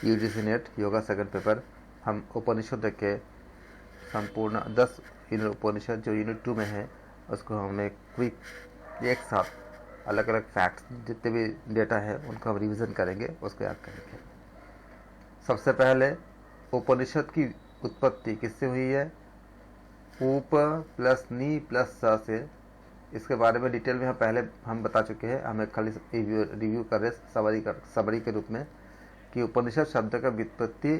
UGC net yoga second paper. हम उपनिषद के संपूर्ण 10 उपनिषद जो यूनिट 2 में है उसको हमें क्विक एक साथ अलग अलग फैक्ट्स जितने भी डेटा है उनको हम रिवीजन करेंगे, उसको याद करेंगे। सबसे पहले उपनिषद की उत्पत्ति किससे हुई है? उप प्लस नी प्लस स से। इसके बारे में डिटेल में हम बता चुके हैं, हमें खाली रिव्यू कर रहे समरी के रूप में कि उपनिषद शब्द का व्युत्पत्ति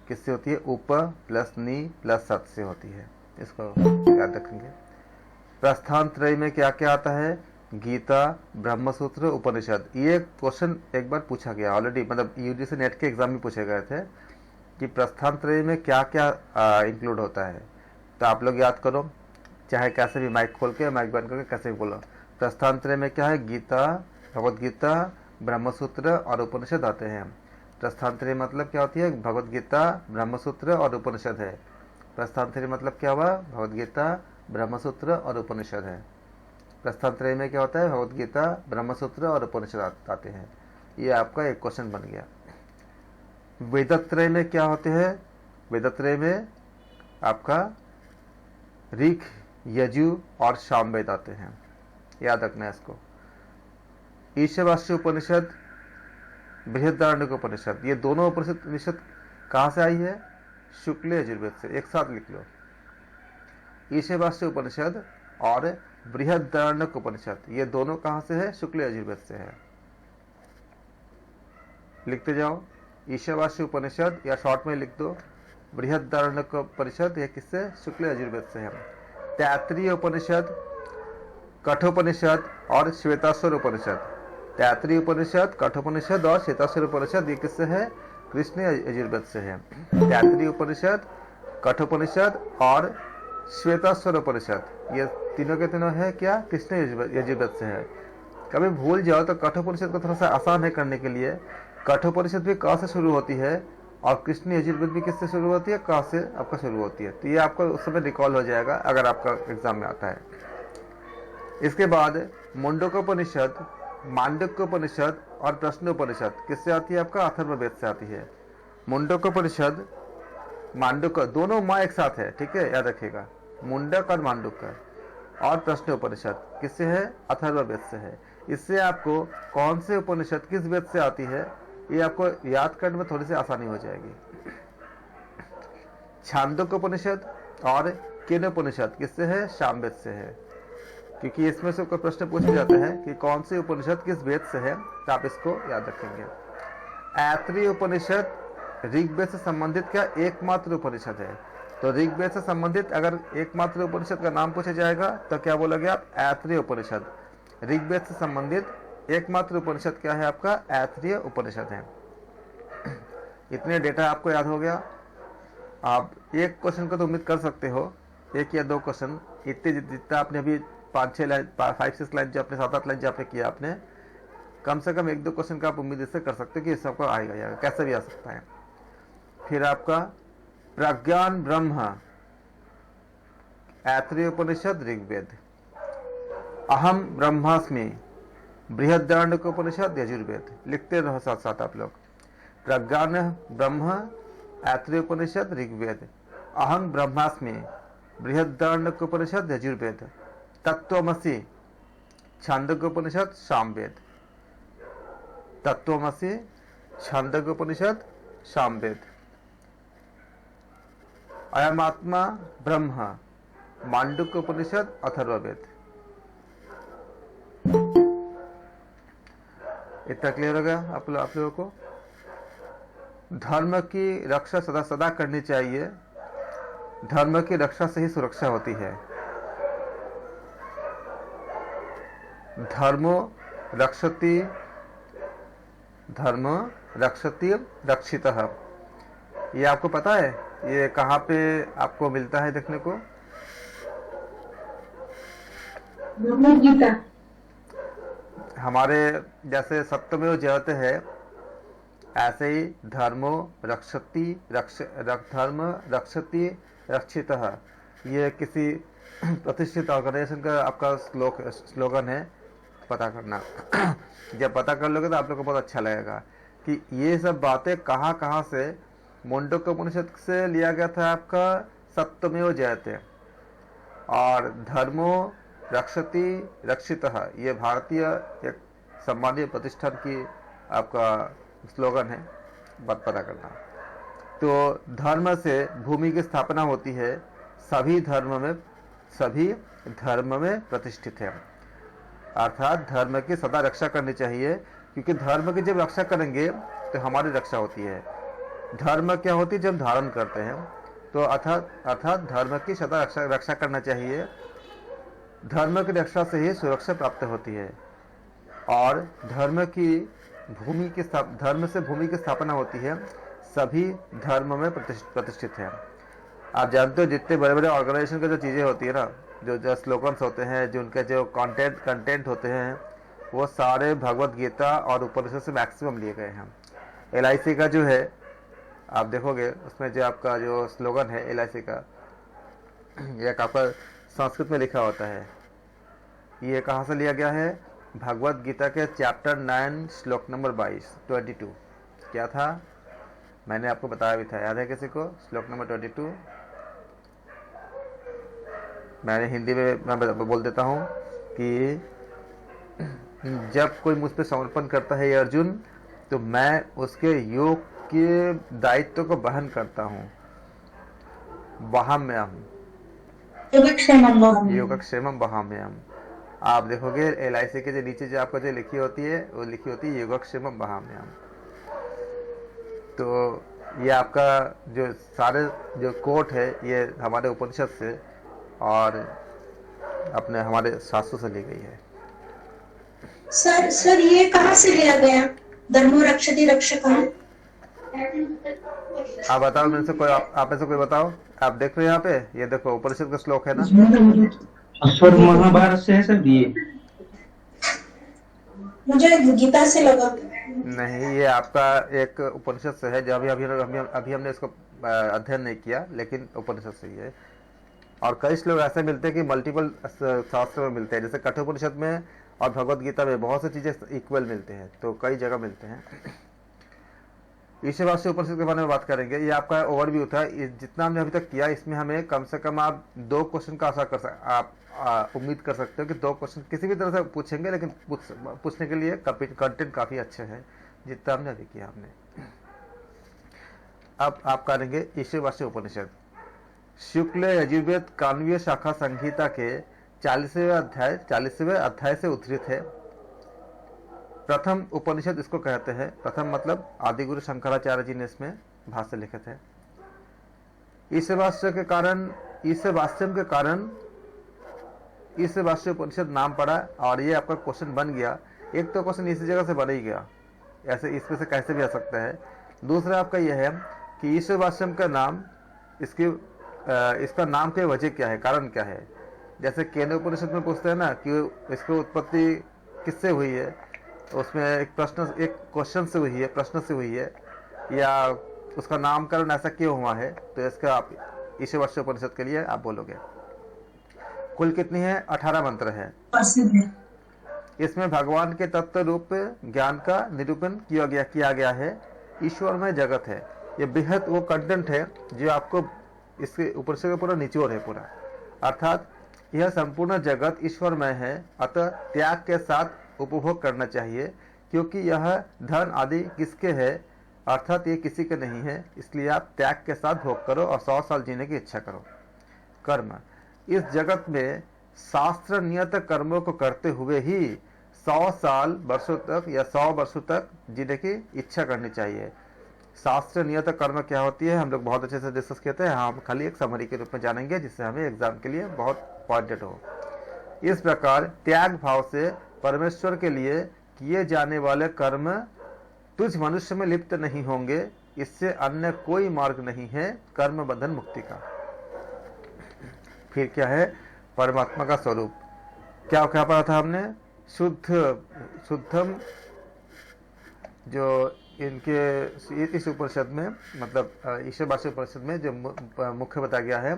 किससे होती है? उप प्लस नी प्लस सत से होती है। इसको याद रखेंगे। प्रस्थान त्रय में क्या क्या आता है? गीता, ब्रह्मसूत्र, उपनिषद। ये क्वेश्चन एक बार पूछा गया ऑलरेडी, मतलब यूजीसी नेट के एग्जाम में पूछे गए थे कि प्रस्थान त्रय में क्या क्या इंक्लूड होता है। तो आप लोग याद करो, चाहे कैसे भी माइक खोल के माइक बंद करके कैसे भी बोलो। प्रस्थान त्रय में क्या है? गीता, भगवद गीता, ब्रह्मसूत्र और उपनिषद आते हैं। प्रस्थान त्रय मतलब क्या होती है? भगवद गीता, ब्रह्मसूत्र और उपनिषद है। प्रस्थान त्रय मतलब क्या हुआ? भगवद गीता, ब्रह्मसूत्र और उपनिषद है। प्रस्थान त्रय में क्या होता है? भगवद गीता, ब्रह्मसूत्र और उपनिषद आते हैं। ये आपका एक क्वेश्चन बन गया। वेदत्रय में क्या होते हैं? वेदत्रय में आपका ऋग, यजु और सामवेद आते हैं, याद रखना है इसको। ईशावास्य उपनिषद, बृहदारण्यक उपनिषद, ये दोनों उपनिषद कहाँ से आई है? शुक्ल यजुर्वेद से। एक साथ लिख लो, ईशावास्य उपनिषद और बृहदारण्यक उपनिषद, ये दोनों कहाँ से है? शुक्ल यजुर्वेद से है। लिखते जाओ, ईशावास्य उपनिषद या शॉर्ट में लिख दो बृहदारण्यक उपनिषद, यह किससे? शुक्ल यजुर्वेद से है। तैत्तिरीय उपनिषद, कठोपनिषद और श्वेताश्वर उपनिषद। तैत्तिरीय उपनिषद, कठोपनिषद और श्वेताश्वर उपनिषद ये किससे है? कृष्ण यजुर्वेद से है। तैत्तिरीय उपनिषद, कठोपनिषद और श्वेताश्वर उपनिषद ये तीनों के तीनों है क्या? कृष्ण यजुर्वेद से है। कभी भूल जाओ तो कठोपनिषद को थोड़ा सा आसान है करने के लिए। कठोपनिषद भी क से शुरू होती है और कृष्ण यजुर्वेद भी किससे शुरू होती है? क से आपका शुरू होती है। तो ये आपको उस समय रिकॉल हो जाएगा अगर आपका एग्जाम में आता है। इसके बाद मुंडकोपनिषद, मांडुक्योपनिषद और प्रश्नोपनिषद किससे आती है? आपका अथर्ववेद से आती है। मुंडकोपनिषद, मांडुक दोनों माँ एक साथ है, ठीक है, याद रखिएगा। मुंडक और मांडुक और प्रश्नोपनिषद किससे है? अथर्ववेद से है। इससे आपको कौन से उपनिषद किस वेद से आती है ये आपको याद करने में थोड़ी सी आसानी हो जाएगी। छांदोग्योपनिषद और केनोपनिषद किससे है? सामवेद से है। क्योंकि इसमें से कोई प्रश्न पूछे जाते हैं कि कौन से उपनिषद किस वेद से है, तो आप इसको याद रखेंगे। ऐत्रेय उपनिषद ऋग्वेद से संबंधित क्या एकमात्र उपनिषद है? तो ऋग्वेद से संबंधित अगर एकमात्र उपनिषद का नाम पूछा जाएगा तो क्या बोलोगे आप? ऐत्रेय उपनिषद। ऋग्वेद से संबंधित एकमात्र उपनिषद क्या है? आपका ऐत्रेय उपनिषद है। इतने डेटा आपको याद हो गया। आप एक क्वेश्चन को तो उम्मीद कर सकते हो, एक या दो क्वेश्चन, इतने जितना आपने अभी 5-6 लाइन 5-6 लाइन जो आपने 7-8 लाइन जो आपने किया, आपने कम से कम 1-2 क्वेश्चन का आप उम्मीद इससे कर सकते हो कि इस सबको आएगा या कैसे भी आ सकता है। फिर आपका प्रज्ञान ब्रह्म, ऐत्रेय उपनिषद, ऋग्वेद। अहम ब्रह्मास्मि, बृहदारण्यक उपनिषद, यजुर्वेद। लिखते रहो साथ साथ आप लोग। प्रज्ञान ब्रह्म, ऐत्रेय उपनिषद, ऋग्वेद। अहम ब्रह्मास्मि, बृहदारण्यक उपनिषद, यजुर्वेद। तत्त्वमसि, छांदोग्योपनिषद, सामवेद। तत्त्वमसि, छांदोग्योपनिषद, सामवेद। अयमात्मा ब्रह्म, मांडुक्योपनिषद, अथर्ववेद। इतना क्लियर हो गया आप लोगों को? धर्म की रक्षा सदा सदा करनी चाहिए। धर्म की रक्षा से ही सुरक्षा होती है। धर्मो रक्षति, धर्म रक्षति रक्षितः। ये आपको पता है ये कहाँ पे आपको मिलता है देखने को? भगवद गीता। हमारे जैसे सत्यमेव जयते है, ऐसे ही धर्मो रक्षति धर्म रक्षति रक्षितः, ये किसी प्रतिष्ठित ऑर्गेनाइजेशन का आपका स्लोगन है, पता करना। जब पता कर लोगे तो आप लोग को बहुत अच्छा लगेगा। कि ये सब बातें कहाँ कहाँ से मुंडक उपनिषद से लिया गया था आपका सत्यमेव जयते, और धर्मो रक्षति रक्षितः, ये भारतीय एक सम्मानीय प्रतिष्ठान की आपका स्लोगन है, बात पता करना। तो धर्म से भूमि की स्थापना होती है, सभी धर्म में प्रतिष्ठित है, अर्थात धर्म की सदा रक्षा करनी चाहिए, क्योंकि धर्म की जब रक्षा करेंगे तो हमारी रक्षा होती है। धर्म क्या होती है? जब धारण करते हैं, तो अर्थात धर्म की सदा रक्षा करना चाहिए। धर्म की रक्षा से ही सुरक्षा प्राप्त होती है, और धर्म से भूमि की स्थापना होती है, सभी धर्म में प्रतिष्ठित है। आप जानते हो जितने बड़े बड़े ऑर्गेनाइजेशन की जो चीज़ें होती है ना, जो स्लोगन्स होते हैं, जो उनके जो कंटेंट होते हैं, वो सारे भगवत गीता और उपनिषद से मैक्सिमम लिए गए हैं। LIC का जो है, आप देखोगे उसमें जो आपका जो स्लोगन है LIC का, एक आपका संस्कृत में लिखा होता है। ये कहाँ से लिया गया है? भगवत गीता के चैप्टर 9 श्लोक नंबर 22 क्या था? मैंने आपको बताया भी था, याद है किसी को? श्लोक नंबर 22 मैंने हिंदी में मैं बोल देता हूँ कि जब कोई मुझ पर समर्पण करता है ये अर्जुन, तो मैं उसके योग के दायित्व को वहन करता हूँ। वहाम्यहम्, योगक्षेमम वहाम्यहम्। आप देखोगे LIC के जो नीचे जो आपको जो लिखी होती है, वो लिखी होती है योगक्षेमम वहाम्यहम्। तो ये आपका जो सारे जो कोट है, ये हमारे उपनिषद से और अपने हमारे शास्त्रों से ली गई है। सर ये कहाँ से लिया गया? धर्मो रक्षति रक्षकः। आप बताओ मेरे से, कोई आप में से कोई बताओ। आप देख रहे हो यहाँ पे, ये देखो उपनिषद का श्लोक है ना। स्वर महाभारत से है सर ये? मुझे गीता से लगा। नहीं, ये आपका एक उपनिषद से है, जो अभी हमने इसको अध्ययन नहीं किया, लेकिन उपनिषद से ही है। और कई श्लोक ऐसे मिलते हैं कि मल्टीपल शास्त्र में मिलते हैं, जैसे कठोपनिषद में और भगवत गीता में बहुत सी चीजें इक्वल मिलते हैं, तो कई जगह मिलते हैं। ईशावास्य उपनिषद के बारे में बात करेंगे। ये आपका ओवरव्यू था, जितना हमने अभी तक किया, इसमें हमें कम से कम आप 2 क्वेश्चन का आशा आप उम्मीद कर सकते हो कि 2 क्वेश्चन किसी भी तरह से पूछेंगे, लेकिन पूछने के लिए कंटेंट काफी अच्छे हैं जितना हमने अभी किया हमने। अब आप करेंगे ईशावास्य उपनिषद। शुक्ल यजुर्वेद कान्वीय शाखा संहिता के 40वें अध्याय से उद्धृत है। प्रथम उपनिषद इसको कहते हैं। प्रथम मतलब आदिगुरु शंकराचार्य जी ने इसमें भाष्य लिखे थे। ईशावास्य उपनिषद नाम पड़ा, और ये आपका क्वेश्चन बन गया। एक तो क्वेश्चन इसी जगह से बन ही गया, ऐसे इसमें से कैसे भी आ सकता है। दूसरा आपका यह है कि ईशावास्यम का नाम, इसका नाम की वजह क्या है, कारण क्या है। जैसे केन उपनिषद में पूछते हैं ना कि इसकी उत्पत्ति किससे हुई है, उसमें एक क्वेश्चन से हुई है, प्रश्न से हुई है, या उसका नामकरण ऐसा क्यों हुआ है। तो इसका आप ईशावास्य उपनिषद के लिए आप बोलोगे। कुल कितनी है? 18 मंत्र है। इसमें भगवान के तत्व रूप ज्ञान का निरूपण किया गया है। ईश्वर में जगत है, ये बेहद वो कंटेंट है जो आपको इसके ऊपर से पूरा निचोड़ है पूरा। अर्थात यह संपूर्ण जगत ईश्वरमय है, अतः त्याग के साथ उपभोग करना चाहिए, क्योंकि यह धन आदि किसके है, अर्थात ये किसी के नहीं है। इसलिए आप त्याग के साथ भोग करो और 100 साल जीने की इच्छा करो। कर्म, इस जगत में शास्त्र नियत कर्मों को करते हुए ही 100 वर्षों तक या 100 वर्षों तक जीने की इच्छा करनी चाहिए। शास्त्र नियत कर्म क्या होती है हम लोग बहुत अच्छे से डिस्कस करते हैं, हम खाली एक समरी के रूप में जानेंगे, जिससे हमें एग्जाम के लिए बहुत पॉइंटेड हो। इस प्रकार त्याग भाव से परमेश्वर के लिए किए जाने वाले कर्म तुझ मनुष्य में लिप्त नहीं होंगे, इससे अन्य कोई मार्ग नहीं है कर्म बंधन मुक्ति का। फिर क्या है? परमात्मा का स्वरूप। क्या पढ़ा था हमने? शुद्धम, जो इनके इस उपनिषद में मतलब ईशावास्य उपनिषद में जो मुख्य बताया गया है,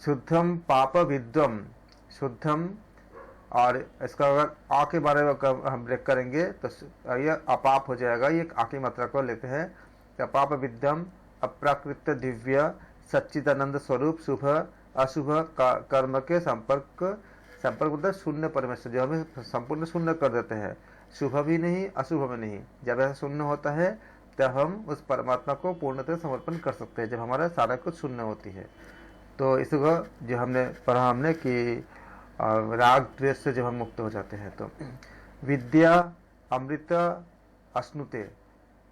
शुद्धम पाप विद्वम, शुद्धम और इसका अगर आ के बारे में हम ब्रेक करेंगे तो यह अपाप हो जाएगा। ये आ की मात्रा को लेते हैं। अपाप विद्यम अप्राकृत दिव्य सच्चिदानंद स्वरूप शुभ अशुभ कर्म के संपर्क मतलब शून्य परमेश्वर जो हमें संपूर्ण शून्य कर देते हैं, शुभ भी नहीं अशुभ भी नहीं। जब ऐसा शून्य होता है तब हम उस परमात्मा को पूर्णतः समर्पण कर सकते हैं, जब हमारा सारा कुछ शून्य होती है। तो इसको जो हमने पढ़ा हमने कि राग द्वेष से जब हम मुक्त हो जाते हैं तो विद्या अमृत अश्नुते,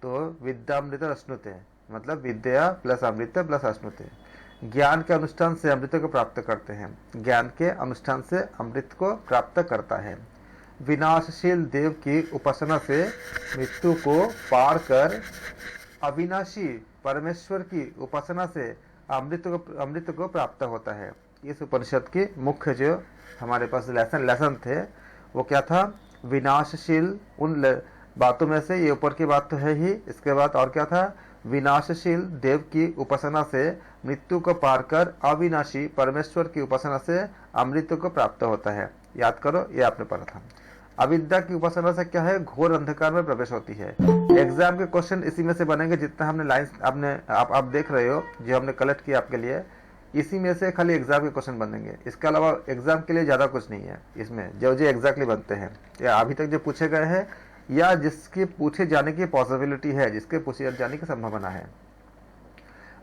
तो विद्या अमृत अश्नुते मतलब विद्या प्लस अमृत प्लस अश्नुते, ज्ञान के अनुष्ठान से अमृत को प्राप्त करते हैं, ज्ञान के अनुष्ठान से अमृत को प्राप्त करता है। विनाशशील देव की उपासना से मृत्यु को पार कर अविनाशी परमेश्वर की उपासना से अमृत को प्राप्त होता है। इस उपनिषद की मुख्य जो हमारे पास लेसन थे वो क्या था, विनाशशील उन बातों में से ये ऊपर की बात तो है ही, इसके बाद और क्या था, विनाशशील देव की उपासना से मृत्यु को पार कर अविनाशी परमेश्वर की उपासना से अमृत को प्राप्त होता है। याद करो, ये आपने पढ़ा था। अविद्या की उपासना से क्या है, घोर अंधकार में प्रवेश होती है। एग्जाम के क्वेश्चन इसी में से बनेंगे, जितना हमने लाइंस आप देख रहे हो जो हमने कलेक्ट किया आपके लिए, इसी में से खाली एग्जाम के क्वेश्चन बनेंगे। इसके अलावा एग्जाम के लिए ज्यादा कुछ नहीं है इसमें, जो एग्जैक्टली बनते हैं या अभी तक जो पूछे गए हैं या जिसके पूछे जाने की पॉसिबिलिटी है, जिसके पूछे जाने की संभावना है।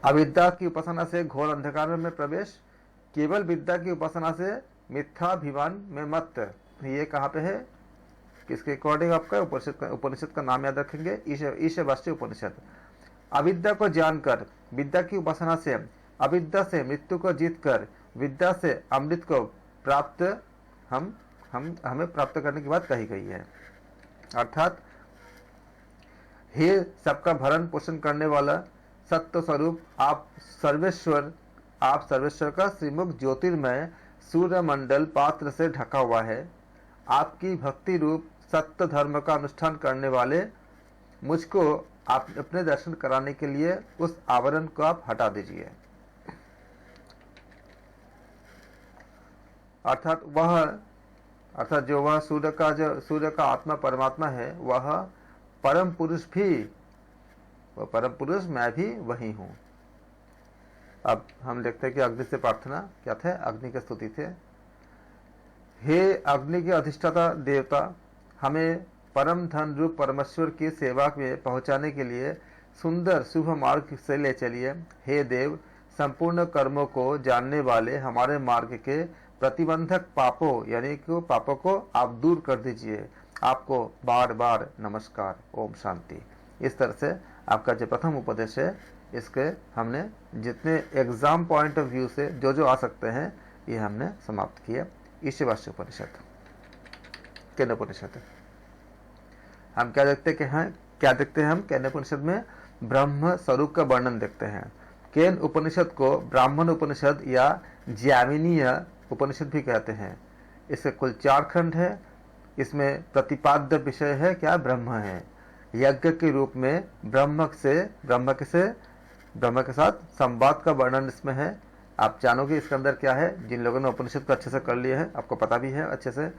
अविद्या की उपासना से घोर अंधकार में प्रवेश, केवल विद्या की उपासना से मिथ्याभिमान में मत। ये कहाँ पे है, किसके अकॉर्डिंग आपका उपनिषद का नाम याद रखेंगे, ईशावास्य उपनिषद। अविद्या को जानकर विद्या की उपासना से अविद्या से मृत्यु को जीतकर विद्या से अमृत को प्राप्त हमें प्राप्त करने की बात कही गई है। अर्थात हे सबका भरण पोषण करने वाला सत्य स्वरूप आप सर्वेश्वर का श्रीमुख ज्योतिर्मय सूर्य मंडल पात्र से ढका हुआ है। आपकी भक्ति रूप सत्य धर्म का अनुष्ठान करने वाले मुझको आप अपने दर्शन कराने के लिए उस आवरण को आप हटा दीजिए। अर्थात जो वह सूर्य का आत्मा परमात्मा है, वह परम पुरुष भी, वह परम पुरुष मैं भी वही हूं। अब हम देखते हैं कि अग्नि से प्रार्थना क्या थे, अग्नि की स्तुति थे। हे अग्नि के अधिष्ठाता देवता, हमें परम धन रूप परमेश्वर की सेवा में पहुंचाने के लिए सुंदर शुभ मार्ग से ले चलिए। हे देव, संपूर्ण कर्मों को जानने वाले हमारे मार्ग के प्रतिबंधक पापों यानी कि पापों को आप दूर कर दीजिए। आपको बार बार नमस्कार, ओम शांति। इस तरह से आपका जो प्रथम उपदेश है, इसके हमने जितने एग्जाम पॉइंट ऑफ व्यू से जो आ सकते हैं ये हमने समाप्त किया। ईशावास्य उपनिषद, केन उपनिषद। हम क्या देखते हैं हम केन उपनिषद में ब्रह्म स्वरूप का वर्णन देखते हैं। केन उपनिषद को ब्राह्मण उपनिषद या ज्यामिनीय उपनिषद भी कहते हैं। इसके कुल 4 खंड है। इसमें प्रतिपाद्य विषय है क्या, ब्रह्म है। यज्ञ के रूप में ब्रह्म के साथ संवाद का वर्णन इसमें है। आप जानोगे इसके अंदर क्या है, जिन लोगों ने उपनिषद को अच्छे से कर लिए है आपको पता भी है अच्छे से।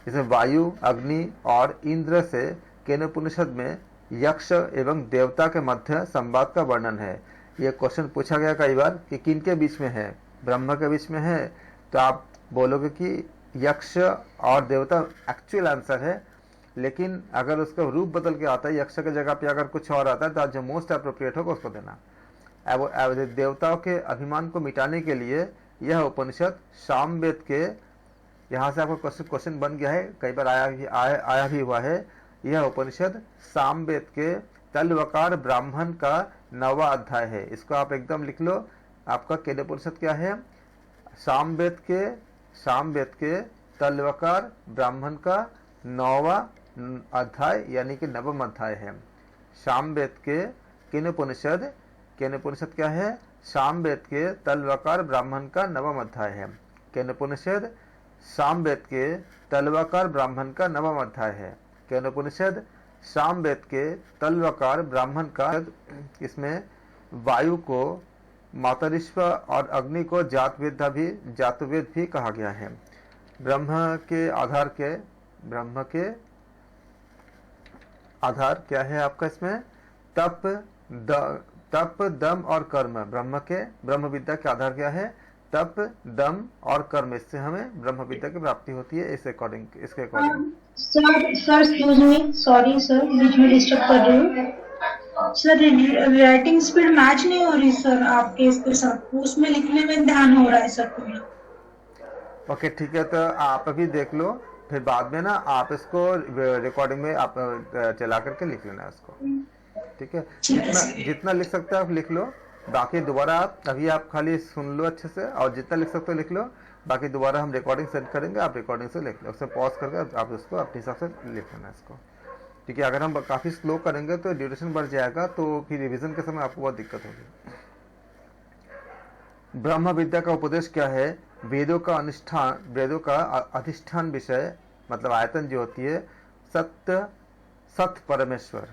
इसमें वायु, अग्नि और इंद्र से केन उपनिषद में यक्ष एवं देवता के मध्य संवाद का वर्णन है। ये क्वेश्चन पूछा गया कई बार कि किन के बीच में है, ब्रह्म के बीच में है, तो आप बोलोगे कि यक्ष और देवता एक्चुअल आंसर है। लेकिन अगर उसका रूप बदल के आता है, यक्ष की जगह पे अगर कुछ और आता है, तो जो मोस्ट अप्रोप्रिएट होगा उसको देना। देवताओं के अभिमान को मिटाने के लिए यह उपनिषद सामवेद के, यहाँ से आपको क्वेश्चन बन गया है, कई बार आया भी हुआ है। यह उपनिषद सामवेद के तलवकार ब्राह्मण का 9वां अध्याय है। इसको आप एकदम लिख लो। आपका केन उपनिषद क्या है, सामवेद के तलवकार ब्राह्मण का 9वां अध्याय यानी कि 9वां अध्याय है। सामवेद के केन उपनिषद क्या है, सामवेद के तलवकार ब्राह्मण का 9वां अध्याय है। केन उपनिषद सामवेद के तलवकार ब्राह्मण का 9वां अध्याय है। केन उपनिषद सामवेद के तलवकार ब्राह्मण का, इसमें वायु को मातरिश्व और अग्नि को जातवेद भी कहा गया है। ब्रह्म के आधार क्या है आपका इसमें? तप दम और कर्म। ब्रह्म विद्या के आधार क्या है? तप दम और कर्म। इससे हमें ब्रह्म विद्या की प्राप्ति होती है। इसके according sir excuse me, sorry sir, बीच में डिस्टर्ब कर रही हूँ सर। राइटिंग स्पीड मैच नहीं हो रही सर आपके इसके साथ, उसमें लिखने में ध्यान हो रहा है सर पूरा। ओके ठीक है, तो आप अभी देख लो, फिर बाद में ना आप इसको रिकॉर्डिंग में आप चला करके लिख लेना इसको, ठीक है? जितना लिख सकते हो आप लिख लो, बाकी दोबारा अभी आप खाली सुन लो अच्छे से, और जितना लिख सकते हो लिख लो, बाकी दोबारा हम रिकॉर्डिंग सेंड करेंगे, आप रिकॉर्डिंग से लिख लो, उससे पॉज करके आप उसको अपने हिसाब से लिख लेना इसको, ठीक है? अगर हम काफ़ी स्लो करेंगे तो ड्यूरेशन बढ़ जाएगा, तो फिर रिविजन के समय आपको बहुत दिक्कत होगी। ब्रह्म विद्या का उपदेश क्या है? वेदों का अधिष्ठान विषय, मतलब आयतन जो होती है, सत परमेश्वर।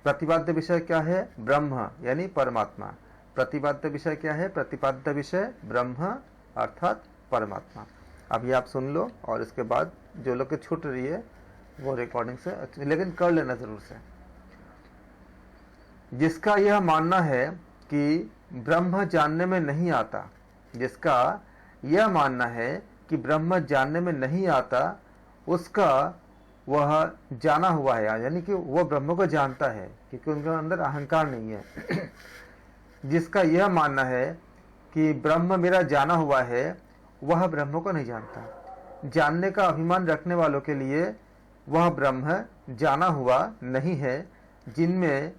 प्रतिपाद्य विषय क्या है? ब्रह्म यानी परमात्मा। प्रतिपाद्य विषय क्या है? प्रतिपाद्य विषय ब्रह्म अर्थात परमात्मा। अभी आप सुन लो, और इसके बाद जो लोग के छूट रही है वो रिकॉर्डिंग से, लेकिन कर लेना जरूर से। जिसका यह मानना है कि ब्रह्म जानने में नहीं आता, जिसका यह मानना है कि ब्रह्म जानने में नहीं आता, उसका वह जाना हुआ है, यानी कि वह ब्रह्म को जानता है, क्योंकि उनके अंदर अहंकार नहीं है। जिसका यह मानना है कि ब्रह्म मेरा जाना हुआ है, वह ब्रह्म को नहीं जानता। जानने का अभिमान रखने वालों के लिए वह ब्रह्म जाना हुआ नहीं है। जिनमें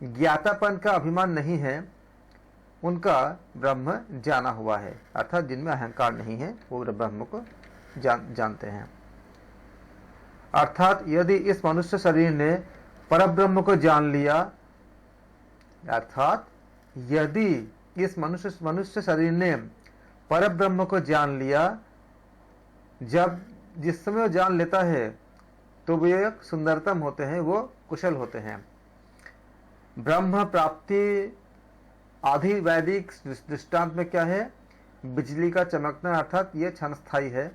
ज्ञातापन का अभिमान नहीं है, उनका ब्रह्म जाना हुआ है, अर्थात जिनमें अहंकार नहीं है वो ब्रह्म को जानते हैं। अर्थात यदि इस मनुष्य शरीर ने परब्रह्म को जान लिया, अर्थात यदि इस मनुष्य शरीर ने परब्रह्म को जान लिया, जिस समय वो जान लेता है तो वे सुंदरतम होते हैं, वो कुशल होते हैं। ब्रह्म प्राप्ति आदि वैदिक दृष्टांत में क्या है? बिजली का चमकना, अर्थात ये क्षणस्थायी है।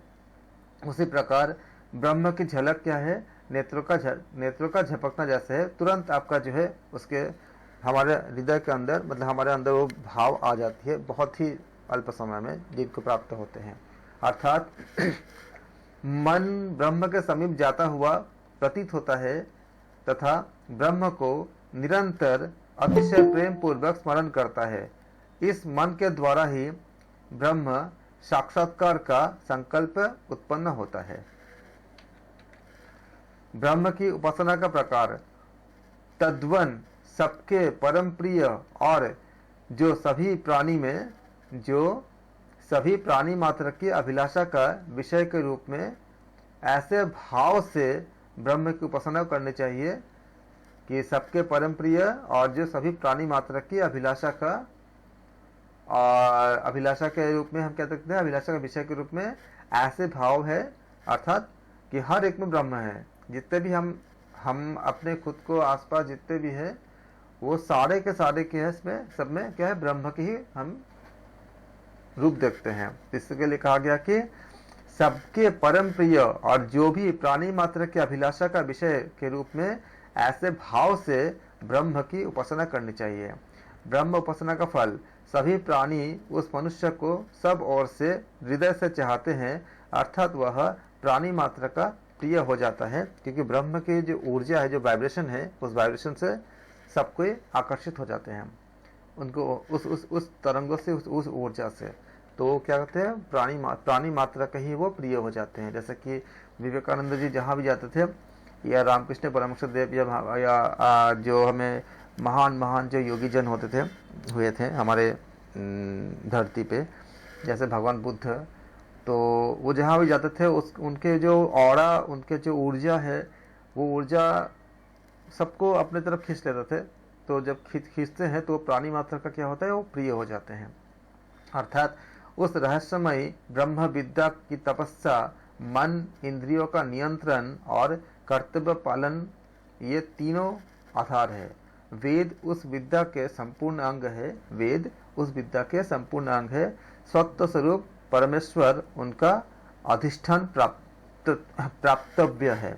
उसी प्रकार ब्रह्म की झलक क्या है? नेत्रों का झपकना जैसे है, तुरंत आपका जो है उसके हमारे हृदय के अंदर, मतलब हमारे अंदर वो भाव आ जाती है, बहुत ही अल्प समय में जिनको प्राप्त होते हैं। अर्थात मन ब्रह्म के समीप जाता हुआ प्रतीत होता है, तथा ब्रह्म को निरंतर अतिशय प्रेम पूर्वक स्मरण करता है। इस मन के द्वारा ही ब्रह्म साक्षात्कार का संकल्प उत्पन्न होता है। ब्रह्म की उपासना का प्रकार तद्वन सबके परम प्रिय और जो सभी प्राणी मात्र की अभिलाषा का विषय के रूप में ऐसे भाव से ब्रह्म की उपासना करनी चाहिए कि सबके परम प्रिय और जो सभी प्राणी मात्र की अभिलाषा का, और अभिलाषा के रूप में हम कह सकते हैं, अभिलाषा का विषय के रूप में ऐसे भाव है, अर्थात कि हर एक में ब्रह्म है। जितने भी हम अपने खुद को आसपास जितने भी है, वो सारे के सारे के है, इसमें सब में क्या है? ब्रह्म की ही हम रूप देखते हैं। इसके लिए कहा गया कि सबके परम प्रिय और जो भी प्राणी मात्र की अभिलाषा का विषय के रूप में ऐसे भाव से ब्रह्म की उपासना करनी चाहिए। ब्रह्म उपासना का फल सभी प्राणी उस मनुष्य को सब ओर से हृदय से चाहते हैं, अर्थात वह प्राणी मात्र का प्रिय हो जाता है, क्योंकि ब्रह्म की जो ऊर्जा है, जो वाइब्रेशन है, उस वाइब्रेशन से सब कोई आकर्षित हो जाते हैं, उनको उस तरंगों से, उस ऊर्जा से। तो क्या कहते हैं? प्राणी मात्र का ही वो प्रिय हो जाते हैं। जैसे कि विवेकानंद जी जहाँ भी जाते थे, या रामकृष्ण परमहंस देव, या जो हमें महान जो योगी जन हुए थे हमारे धरती पे, जैसे भगवान बुद्ध, तो वो जहाँ भी जाते थे उनके जो ऑरा, उनके जो ऊर्जा है, वो ऊर्जा सबको अपने तरफ खींच लेते थे। तो जब खींचते हैं तो प्राणी मात्र का क्या होता है? वो प्रिय हो जाते हैं। अर्थात उस रहस्यमयी ब्रह्म विद्या की तपस्या, मन, इंद्रियों का नियंत्रण और कर्तव्य पालन, ये तीनों आधार है। वेद उस विद्या के संपूर्ण अंग है। वेद उस विद्या के संपूर्ण अंग है। सत्य स्वरूप परमेश्वर उनका अधिष्ठान प्राप्तव्य है।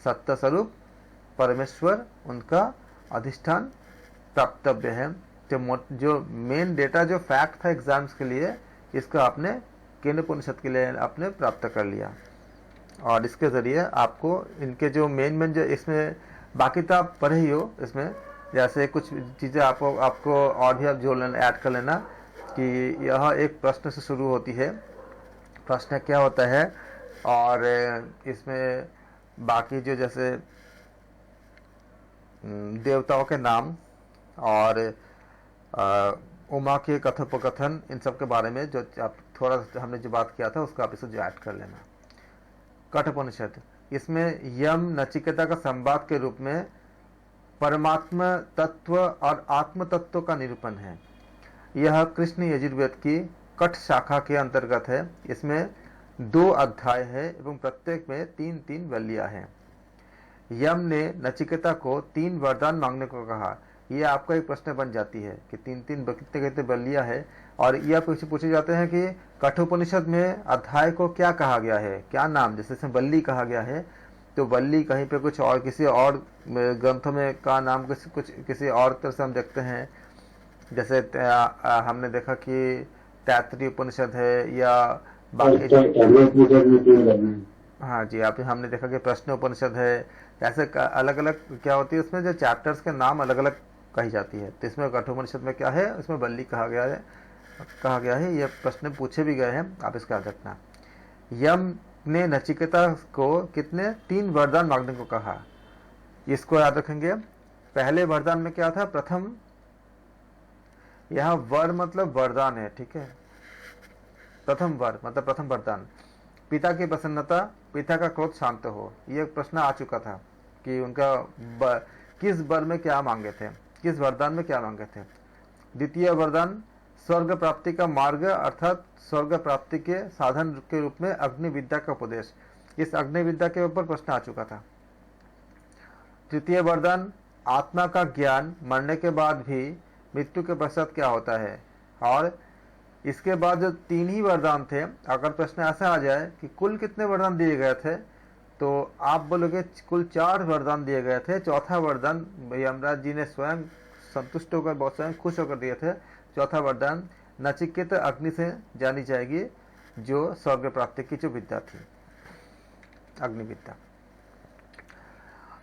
सत्य स्वरूप परमेश्वर उनका अधिष्ठान प्राप्तव्य है। जो मेन डेटा जो फैक्ट था एग्जाम्स के लिए, इसका आपने केनोपनिषद के लिए आपने प्राप्त कर लिया, और इसके ज़रिए आपको इनके जो मेन जो इसमें बाकी तो आप पढ़े ही हो, इसमें जैसे कुछ चीज़ें आपको और भी आप जोड़ लेना, ऐड कर लेना कि यह एक प्रश्न से शुरू होती है, प्रश्न क्या होता है, और इसमें बाकी जो जैसे देवताओं के नाम और उमा के कथोपकथन, इन सब के बारे में जो आप थोड़ा हमने जो बात किया था उसको आप इसे जो ऐड कर लेना। कठोपनिषद, इसमें यम नचिकेता का संवाद के रूप में परमात्मा तत्व और आत्म तत्व का निरूपण है। यह कृष्ण यजुर्वेद की कठ शाखा के अंतर्गत है। इसमें 2 अध्याय है एवं प्रत्येक में 3-3 वल्लियां हैं। यम ने नचिकेता को 3 वरदान मांगने को कहा। यह आपका एक प्रश्न बन जाती है कि 3-3 कितने कितने वल्लियां है, और यह पूछे जाते हैं कि कठोपनिषद में अध्याय को क्या कहा गया है, क्या नाम, जैसे इसमें वल्ली कहा गया है तो वल्ली कहीं पे कुछ और किसी और ग्रंथों में का नाम किसी और तरह से हम देखते हैं। जैसे हमने देखा कि तैत्तरीय उपनिषद है या बाकी हाँ जी, आप हमने देखा कि प्रश्न उपनिषद है। ऐसे अलग अलग क्या होती है, उसमें जो चैप्टर्स के नाम अलग अलग कही जाती है। तो इसमें कठोपनिषद में क्या है, इसमें वल्ली कहा गया है। ये प्रश्न पूछे भी गए हैं, आप इसका याद रखना। यम ने नचिकेता को कितने 3 वरदान मांगने को कहा, इसको याद रखेंगे। पहले वरदान में क्या था, प्रथम, यहाँ वर मतलब वरदान है, ठीक है। प्रथम वर मतलब प्रथम वरदान, पिता की प्रसन्नता, पिता का क्रोध शांत हो। ये प्रश्न आ चुका था कि उनका किस वर में क्या मांगे थे, किस वरदान में क्या मांगे थे। द्वितीय वरदान स्वर्ग प्राप्ति का मार्ग अर्थात स्वर्ग प्राप्ति के साधन के रूप में अग्नि विद्या का उपदेश। इस अग्नि विद्या के ऊपर प्रश्न आ चुका था। तृतीय वरदान आत्मा का ज्ञान, मरने के बाद भी मृत्यु के पश्चात क्या होता है। और इसके बाद जो 3 ही वरदान थे, अगर प्रश्न ऐसा आ जाए कि कुल कितने वरदान दिए गए थे, तो आप बोलोगे कुल 4 वरदान दिए गए थे। चौथा वरदान यमराज जी ने स्वयं संतुष्ट होकर, बहुत स्वयं खुश होकर दिए थे। चौथा वरदान नचिकेता अग्नि से जानी जाएगी, जो स्वर्ग प्राप्ति की जो विद्या थी, अग्नि विद्या।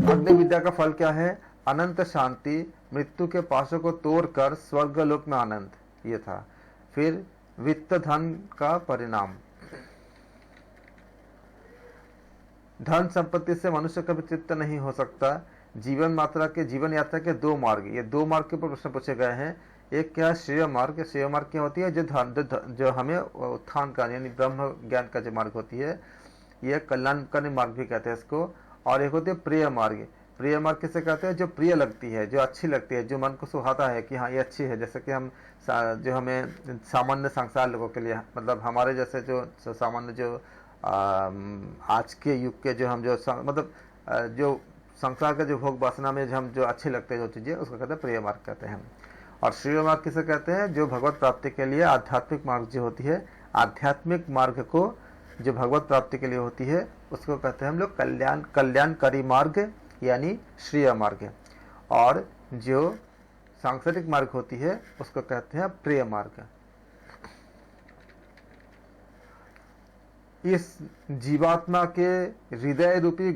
अग्नि विद्या का फल क्या है, अनंत शांति, मृत्यु के पाशों को तोड़कर स्वर्गलोक में आनंद, ये था। फिर वित्त धन का परिणाम, धन संपत्ति से मनुष्य कभी तृप्त नहीं हो सकता। जीवन यात्रा के 2 मार्ग, ये 2 मार्ग के ऊपर प्रश्न पूछे गए हैं। एक क्या, श्रेय मार्ग। श्रेय मार्ग क्या होती है, जो हमें उत्थान का यानी ब्रह्म ज्ञान का जो मार्ग होती है, ये कल्याणकारी मार्ग भी कहते हैं इसको। और एक होती है प्रिय मार्ग। प्रिय मार्ग किसे कहते हैं, जो प्रिय लगती है, जो अच्छी लगती है, जो मन को सुहाता है कि हाँ ये अच्छी है। जैसे कि हम जो हमें सामान्य संसार लोगों के लिए, मतलब हमारे जैसे जो सामान्य जो आज के युग के जो हम जो मतलब जो संसार के जो भोग वासना में हम जो अच्छे लगते हैं जो चीज़ें, उसको कहते हैं प्रिय मार्ग कहते हैं। और श्रेय मार्ग किसे कहते हैं, जो भगवत प्राप्ति के लिए आध्यात्मिक मार्ग जो होती है, आध्यात्मिक मार्ग को जो भगवत प्राप्ति के लिए होती है, उसको कहते हैं हम लोग कल्याणकारी मार्ग यानी श्रेय मार्ग। और जो सांसारिक मार्ग होती है उसको कहते हैं प्रिय मार्ग। इस जीवात्मा के हृदय रूपी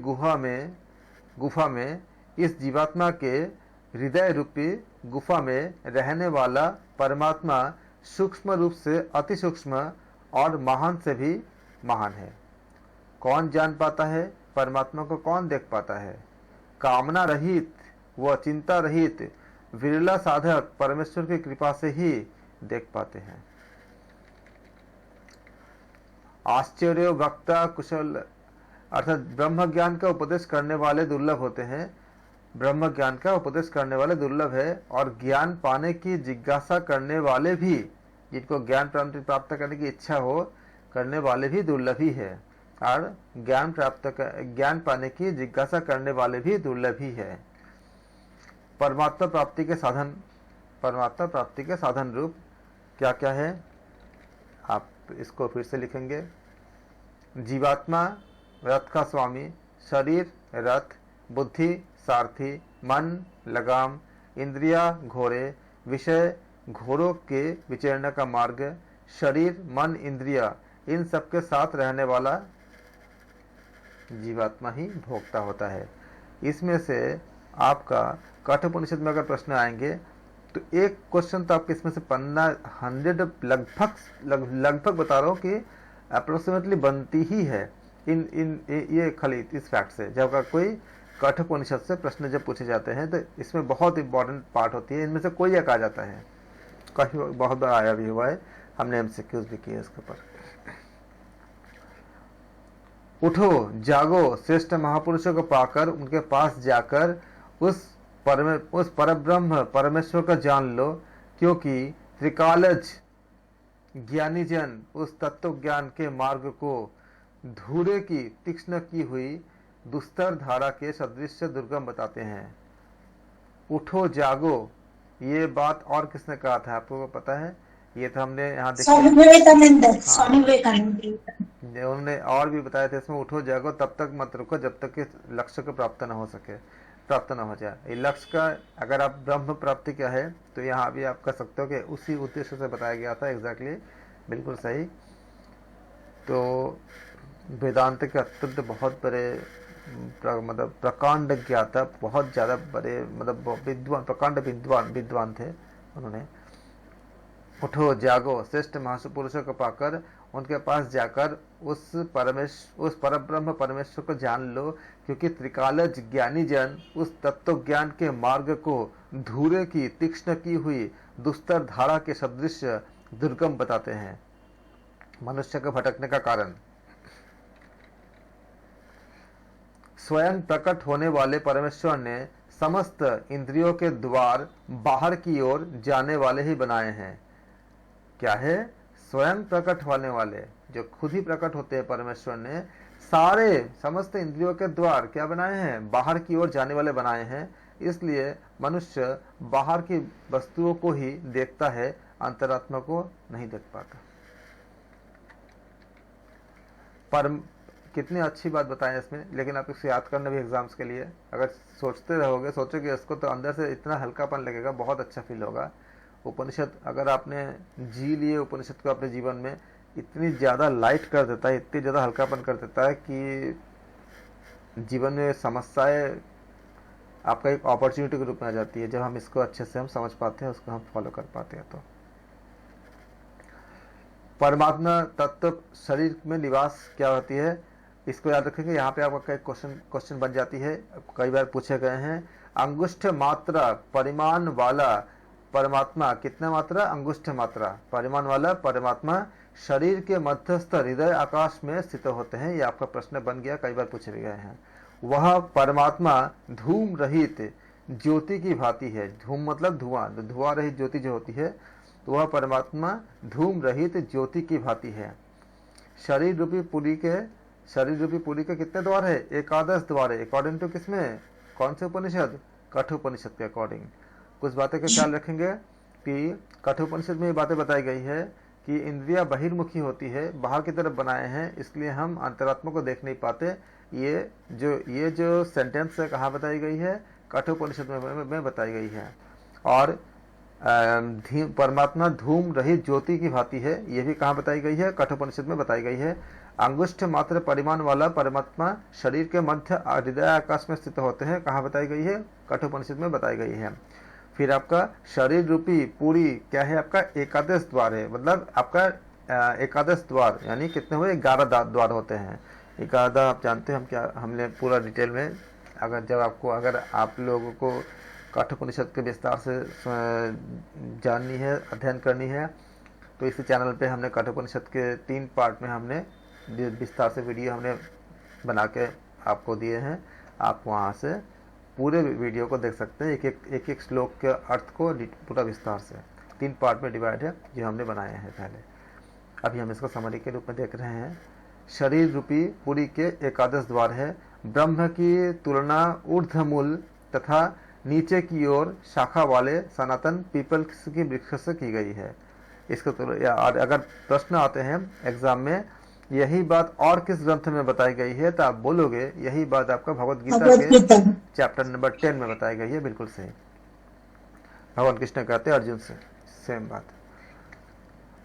गुफा में रहने वाला परमात्मा सूक्ष्म रूप से अति सूक्ष्म और महान से भी महान है। कौन जान पाता है परमात्मा को, कौन देख पाता है। कामना रहित व चिंता रहित विरला साधक परमेश्वर की कृपा से ही देख पाते हैं। आश्चर्य वक्ता कुशल अर्थात ब्रह्म ज्ञान का उपदेश करने वाले दुर्लभ होते हैं। ब्रह्म ज्ञान का उपदेश करने वाले दुर्लभ है, और ज्ञान पाने की जिज्ञासा करने वाले भी, जिनको ज्ञान प्राप्त करने की इच्छा हो, करने वाले भी दुर्लभ ही है। और ज्ञान पाने की जिज्ञासा करने वाले भी दुर्लभ ही है। परमात्मा प्राप्ति के साधन रूप क्या क्या है, आप इसको फिर से लिखेंगे। जीवात्मा रथ का स्वामी, शरीर रथ, बुद्धि सारथी, मन लगाम, इंद्रिया घोड़े, विषय घोड़ों के विचरण का मार्ग, शरीर मन इंद्रिया इन सबके साथ रहने वाला जीवात्मा ही भोक्ता होता है। इसमें से आपका कठोपनिषद में अगर प्रश्न आएंगे तो एक क्वेश्चन तो आपके इसमें से पन्ना 100 लगभग बता रहा हूँ कि अप्रोक्सीमेटली बनती ही है ये खाली इस फैक्ट से। जब का कोई कठोपनिषद से प्रश्न जब पूछे जाते हैं तो इसमें बहुत इंपॉर्टेंट पार्ट होती है, इनमें से कोई एक आ जाता है, कहीं बहुत बार आया भी हुआ है, हमने एमसीक्यूज भी किए इसके ऊपर। उठो जागो, श्रेष्ठ महापुरुषों को पाकर उनके पास जाकर उस परब्रह्म परमेश्वर का जान लो, क्योंकि त्रिकालज ज्ञानी जन उस तत्व ज्ञान के मार्ग को धूरे की तीक्ष्ण की हुई दुस्तर धारा के सदृश दुर्गम बताते हैं। उठो जागो, ये बात और किसने कहा था आपको पता है? ये तो हमने यहाँ स्वामी विवेकानंद उन्होंने और भी बताया था इसमें, उठो जागो तब तक मत रुको जब तक कि लक्ष्य को प्राप्त न हो जाए। ये लक्ष्य का अगर आप ब्रह्म प्राप्ति क्या है तो यहाँ भी आप कर सकते हो कि उसी उद्देश्य से बताया गया था। एग्जैक्टली बिल्कुल सही। तो वेदांत के अत्यंत बहुत बड़े मतलब प्रकांड ज्ञाता, बहुत ज़्यादा बड़े मतलब विद्वान, प्रकांड विद्वान थे उन्होंने। उठो जागो, श्रेष्ठ महापुरुषों को पाकर उनके पास जाकर उस परब्रह्म परमेश्वर को जान लो, क्योंकि त्रिकालज ज्ञानी जन उस तत्व ज्ञान के मार्ग को धूरे की तीक्ष्ण की हुई दुस्तर धारा के सदृश दुर्गम बताते हैं। मनुष्य के भटकने का कारण स्वयं प्रकट होने वाले परमेश्वर ने समस्त इंद्रियों के द्वार बाहर की ओर जाने वाले ही बनाए हैं। क्या है? स्वयं प्रकट होने वाले, जो खुद ही प्रकट होते हैं परमेश्वर ने, सारे समस्त इंद्रियों के द्वार क्या बनाए हैं? बाहर की ओर जाने वाले बनाए हैं। इसलिए मनुष्य बाहर की वस्तुओं को ही देखता है, अंतरात्मा को नहीं देख पाता। पर कितनी अच्छी बात बताएं इसमें, लेकिन आप इसको याद करना भी एग्जाम्स के लिए। अगर सोचते रहोगे, सोचोगे इसको, तो अंदर से इतना हल्कापन लगेगा, बहुत अच्छा फील होगा। उपनिषद अगर आपने जी लिए उपनिषद को अपने जीवन में, इतनी ज़्यादा लाइट कर देता है, इतनी ज़्यादा हल्कापन कर देता है कि जीवन में समस्याएं आपका एक अपॉर्चुनिटी के रूप में आ जाती है। जब हम इसको अच्छे से हम समझ पाते हैं, उसको हम फॉलो कर पाते हैं। तो परमात्मा तत्व शरीर में निवास क्या होती है, इसको याद रखेंगे। यहाँ पे आपका क्वेश्चन बन जाती है, कई बार पूछे गए हैं। अंगुष्ठ मात्रा परिमाण वाला परमात्मा, कितना मात्रा? अंगुष्ठ मात्रा परिमाण वाला परमात्मा शरीर के मध्यस्थ हृदय आकाश में स्थित होते हैं। ये आपका प्रश्न बन गया, कई बार पूछे गए हैं। वह परमात्मा धूम रहित ज्योति की भांति है। धूम मतलब धुआं, धुआं रहित ज्योति जो होती है, तो वह परमात्मा धूम रहित ज्योति की भांति है। शरीर रूपी पुरी के कितने द्वार है? एकादश द्वार है। अकॉर्डिंग टू किसमें? कौन से उपनिषद? कठोपनिषद के अकॉर्डिंग। कुछ बातें का ख्याल रखेंगे कि कठोपनिषद में ये बातें बताई गई है कि इंद्रिया बहिर्मुखी होती है, बाहर की तरफ बनाए हैं, इसलिए हम अंतरात्मा को देख नहीं पाते। ये जो सेंटेंस है कहाँ बताई गई है? कठोपनिषद में बताई गई है। और परमात्मा धूम रहित ज्योति की भांति है, ये भी कहाँ बताई गई है? कठोपनिषद में बताई गई है। अंगुष्ठ मात्र परिमाण वाला परमात्मा शरीर के मध्य हृदय आकाश में स्थित होते हैं, कहाँ बताई गई है? कठोपनिषद में बताई गई है। फिर आपका शरीर रूपी पूरी क्या है? आपका एकादश द्वार है। मतलब आपका एकादश द्वार यानी कितने हुए? 11 द्वार होते हैं। 11 आप जानते हैं हम क्या, हमने पूरा डिटेल में अगर आप लोगों को कठोपनिषद के विस्तार से जाननी है, अध्ययन करनी है, तो इसी चैनल पे हमने कठोपनिषद के 3 पार्ट में हमने विस्तार से वीडियो हमने बना के आपको दिए हैं। आप वहाँ से पूरे वीडियो को देख सकते हैं, एक एक श्लोक के अर्थ को पूरा विस्तार से 3 पार्ट में डिवाइड है, जो हमने बनाए हैं पहले। अभी हम इसको समरी के रूप में देख रहे हैं। शरीर रूपी पुरी के एकादश द्वार है। ब्रह्म की तुलना ऊर्ध्वमूल तथा नीचे की ओर शाखा वाले सनातन पीपल की वृक्ष से की गई है। इसको तो अगर प्रश्न आते हैं एग्जाम में यही बात और किस ग्रंथ में बताई गई है? तो आप बोलोगे यही बात आपका भगवत गीता भगवत के गीता। चैप्टर नंबर 10 में बताई गई है। बिल्कुल सही। भगवान कृष्ण कहते हैं अर्जुन से सेम बात।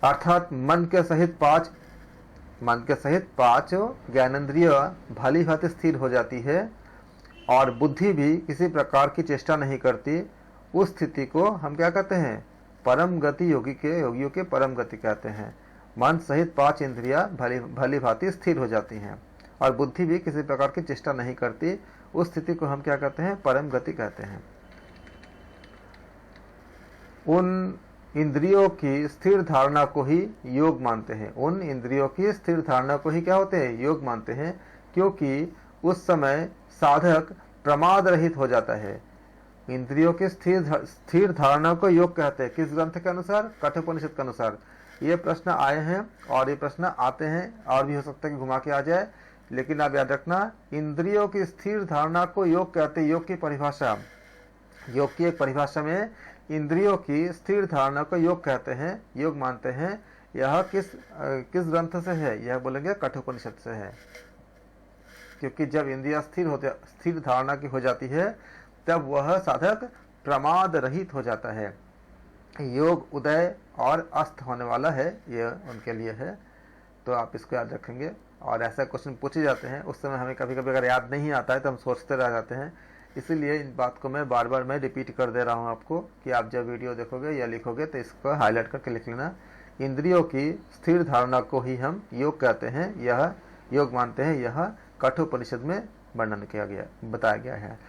अर्थात मन के सहित पांच ज्ञानेंद्रिय भली भांति स्थिर हो जाती है और बुद्धि भी किसी प्रकार की चेष्टा नहीं करती। उस स्थिति को हम क्या कहते हैं? परम गति। योगियों के परम गति कहते हैं। मन सहित पांच इंद्रियां भली भांति स्थिर हो जाती हैं और बुद्धि भी किसी प्रकार की चेष्टा नहीं करती। उस स्थिति को हम क्या कहते हैं? परम गति कहते हैं। उन इंद्रियों की स्थिर धारणा को ही योग मानते हैं। उन इंद्रियों की स्थिर धारणा को ही क्या होते हैं? योग मानते हैं, क्योंकि उस समय साधक प्रमाद रहित हो जाता है। इंद्रियों की स्थिर धारणा को योग कहते हैं। किस ग्रंथ के अनुसार? कठोपनिषद के अनुसार। ये प्रश्न आए हैं और ये प्रश्न आते हैं और भी हो सकता है कि घुमा के आ जाए, लेकिन आप याद रखना, इंद्रियों की स्थिर धारणा को योग कहते हैं। योग की एक परिभाषा में इंद्रियों की स्थिर धारणा को योग कहते हैं, योग मानते हैं। यह किस ग्रंथ से है? यह बोलेंगे कठोपनिषद से है, क्योंकि जब इंद्रियां स्थिर धारणा की हो जाती है तब वह साधक प्रमाद रहित हो जाता है। योग उदय और अस्त होने वाला है, यह उनके लिए है। तो आप इसको याद रखेंगे। और ऐसा क्वेश्चन पूछे जाते हैं, उस समय हमें कभी कभी अगर याद नहीं आता है तो हम सोचते रह जाते हैं। इसीलिए इन बात को मैं बार बार रिपीट कर दे रहा हूं आपको कि आप जब वीडियो देखोगे या लिखोगे तो इसको हाईलाइट करके लिख लेना। इंद्रियों की स्थिर धारणा को ही हम योग कहते हैं, यह योग मानते हैं। यह कठोपनिषद में वर्णन बताया गया है।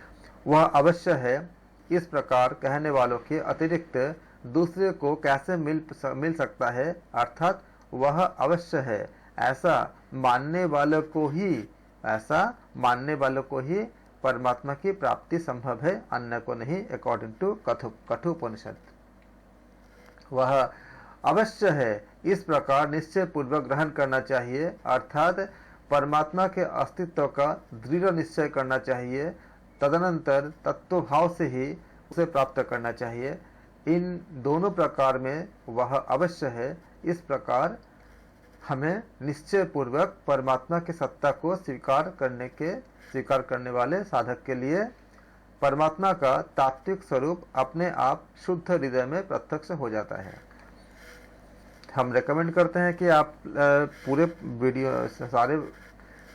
वह अवश्य है, इस प्रकार कहने वालों के अतिरिक्त दूसरे को कैसे मिल सकता है? अर्थात वह अवश्य है, ऐसा मानने वालों को ही परमात्मा की प्राप्ति संभव है, अन्य को नहीं, अकॉर्डिंग टू कठोपनिषद। वह अवश्य है, इस प्रकार निश्चय पूर्वक ग्रहण करना चाहिए, अर्थात परमात्मा के अस्तित्व का दृढ़ निश्चय करना चाहिए। तदनंतर तत्व भाव से ही उसे प्राप्त करना चाहिए। इन दोनों प्रकार में वह अवश्य है। इस प्रकार हमें निश्चय पूर्वक परमात्मा की सत्ता को स्वीकार करने वाले साधक के लिए परमात्मा का तात्विक स्वरूप अपने आप शुद्ध हृदय में प्रत्यक्ष हो जाता है। हम रेकमेंड करते हैं कि आप पूरे वीडियो सारे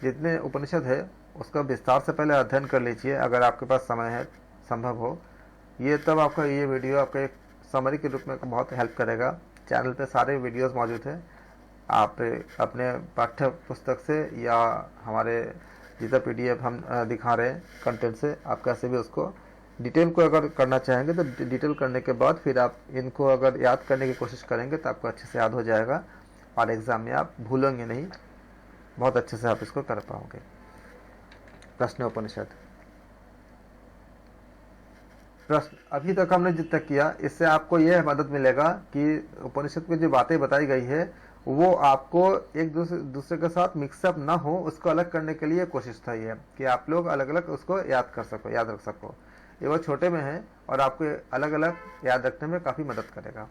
जितने उपनिषद है उसका विस्तार से पहले अध्ययन कर लीजिए, अगर आपके पास समय है, संभव हो। ये तब आपका ये वीडियो आपका एक समरी के रूप में बहुत हेल्प करेगा। चैनल पे सारे वीडियोस मौजूद हैं। आप अपने पाठ्य पुस्तक से या हमारे जितना PDF हम दिखा रहे हैं कंटेंट से, आप कैसे भी उसको डिटेल को अगर करना चाहेंगे तो डिटेल करने के बाद फिर आप इनको अगर याद करने की कोशिश करेंगे तो आपको अच्छे से याद हो जाएगा और एग्ज़ाम में आप भूलेंगे नहीं, बहुत अच्छे से आप इसको कर पाओगे। प्रश्न उपनिषद प्रश्न अभी तक हमने जितना किया, इससे आपको यह मदद मिलेगा कि उपनिषद में जो बातें बताई गई है वो आपको एक दूसरे के साथ मिक्सअप ना हो, उसको अलग करने के लिए कोशिश था ये कि आप लोग अलग अलग उसको याद रख सको। ये वो छोटे में है और आपको अलग अलग याद रखने में काफ़ी मदद करेगा।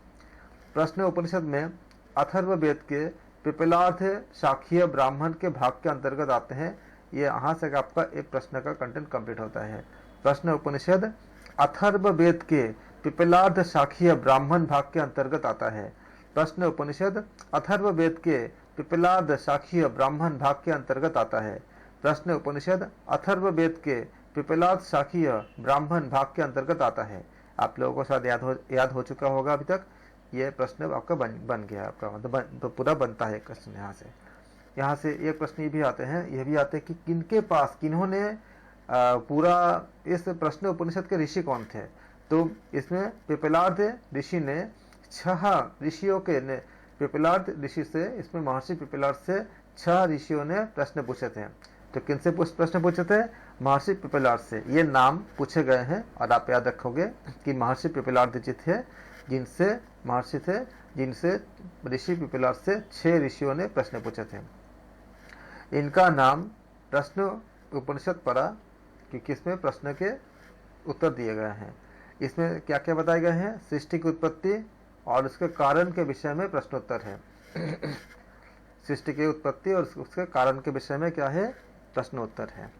प्रश्न उपनिषद में अथर्ववेद के पिपलार्थ शाखीय ब्राह्मण के भाग के अंतर्गत आते हैं। ये यहाँ से आपका एक प्रश्न का कंटेंट कंप्लीट होता है। प्रश्न उपनिषद अथर्ववेद के पिपलार्थ शाखीय ब्राह्मण भाग के अंतर्गत आता है। प्रश्न उपनिषद अथर्ववेद के पिपलाद शाखीय ब्राह्मण भाग के अंतर्गत आता है। प्रश्न उपनिषद अथर्ववेद के पिपलाद शाखीय ब्राह्मण भाग के अंतर्गत आता है। आप लोगों को शायद याद हो चुका होगा अभी तक। ये प्रश्न आपका बन गया, आपका मतलब तो पूरा बनता है क्वेश्चन। यहाँ से एक प्रश्न ये भी आते हैं कि किनके पास किन्होंने पूरा इस प्रश्न उपनिषद के ऋषि कौन थे? तो इसमें पिपलाद ऋषि ने 6 ऋषियों के ने पिपलाद ऋषि से, इसमें महर्षि पिपलाद से 6 ऋषियों ने प्रश्न पूछे थे। तो किनसे प्रश्न पूछे थे? महर्षि पिपलाद से। ये नाम पूछे गए हैं और आप याद रखोगे कि महर्षि पिपलाद जी थे, जिनसे ऋषि पिपलाद से 6 ऋषियों ने प्रश्न पूछे थे। इनका नाम प्रश्न उपनिषद पढ़ा क्योंकि इसमें प्रश्न के उत्तर दिए गए हैं। इसमें क्या क्या बताए गए हैं? सृष्टि की उत्पत्ति और उसके कारण के विषय में प्रश्नोत्तर है। सृष्टि की उत्पत्ति और उसके कारण के विषय में क्या है, प्रश्नोत्तर है।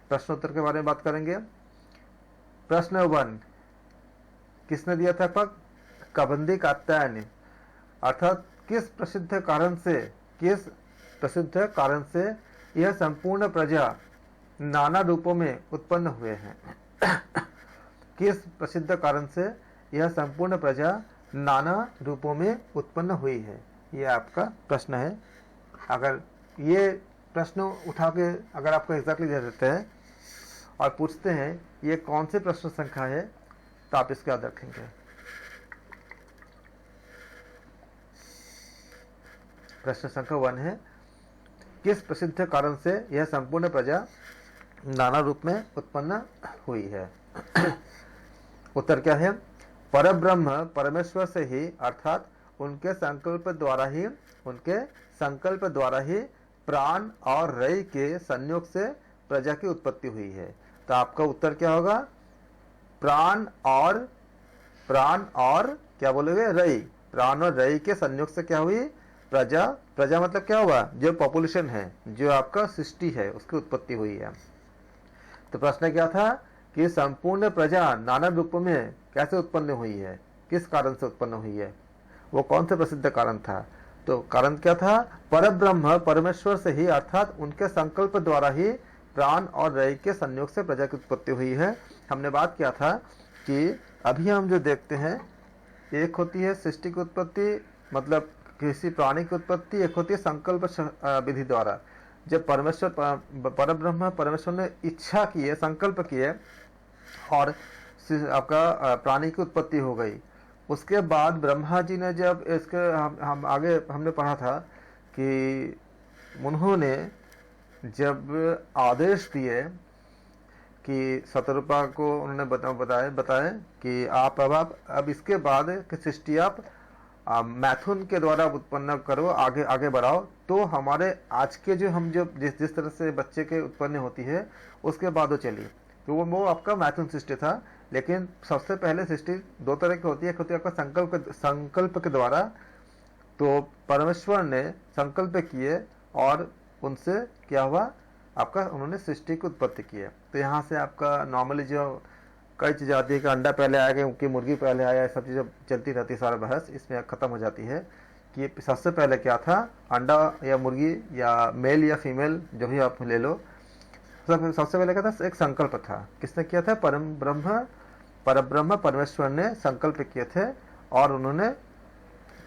प्रश्नोत्तर के बारे में बात करेंगे। प्रश्न 1 किसने दिया था? कबंदी कात्यायन, अर्थात किस प्रसिद्ध कारण से यह संपूर्ण प्रजा नाना रूपों में उत्पन्न हुए हैं। किस प्रसिद्ध कारण से यह संपूर्ण प्रजा नाना रूपों में उत्पन्न हुई है, यह आपका प्रश्न है। अगर ये प्रश्न उठा के अगर आपको एग्जैक्टली दे देते हैं और पूछते हैं ये कौन से प्रश्न संख्या है, तो आप इसका याद रखेंगे। प्रश्न संख्या 1 है, किस प्रसिद्ध कारण से यह संपूर्ण प्रजा नाना रूप में उत्पन्न हुई है। उत्तर क्या है? परब्रह्म परमेश्वर से ही, अर्थात उनके संकल्प द्वारा ही प्राण और रई के संयोग से प्रजा की उत्पत्ति हुई है। तो आपका उत्तर क्या होगा? प्राण और क्या बोलोगे? रई। प्राण और रई के संयोग से क्या हुई? प्रजा मतलब क्या हुआ? जो पॉपुलेशन है, जो आपका सृष्टि है, उसकी उत्पत्ति हुई है। तो प्रश्न क्या था कि संपूर्ण प्रजा नाना रूपों में कैसे उत्पन्न हुई है, किस कारण से उत्पन्न हुई है, वो कौन से प्रसिद्ध कारण था? तो कारण क्या था? परब्रह्म परमेश्वर से ही, अर्थात उनके संकल्प द्वारा ही प्राण और रई के संयोग से प्रजा की उत्पत्ति हुई है। हमने बात किया था कि अभी हम जो देखते हैं, एक होती है सृष्टि की उत्पत्ति, मतलब किसी प्राणी की उत्पत्ति, एक होती है संकल्प विधि द्वारा। जब परब्रह्म परमेश्वर ने इच्छा की है, संकल्प किए और आपका प्राणी की उत्पत्ति हो गई, उसके बाद ब्रह्मा जी ने जब इसके हम आगे हमने पढ़ा था कि उन्होंने जब आदेश दिए कि शतरूपा को उन्होंने बताए कि आप अब इसके बाद की सृष्टि आप मैथुन के द्वारा उत्पन्न करो, आगे बढ़ाओ, तो हमारे आज के जो जिस तरह से बच्चे के उत्पन्न होती है उसके बाद वो चली, तो वो आपका मैथुन सृष्टि था। लेकिन सबसे पहले सृष्टि 2 तरह की होती है, एक होती है आपका संकल्प के द्वारा। तो परमेश्वर ने संकल्प किए और उनसे क्या हुआ, आपका उन्होंने सृष्टि की उत्पत्ति की है। तो यहाँ से आपका नॉर्मली जो कई चीज़ आती है कि अंडा पहले आएगा कि मुर्गी पहले आया, सब चीज़ें चलती रहती है, सारा बहस इसमें ख़त्म हो जाती है कि सबसे पहले क्या था, अंडा या मुर्गी या मेल या फीमेल जो भी आप ले लो, सबसे पहले क्या था, एक संकल्प था। किसने किया था? परब्रह्म परमेश्वर ने संकल्प किए थे और उन्होंने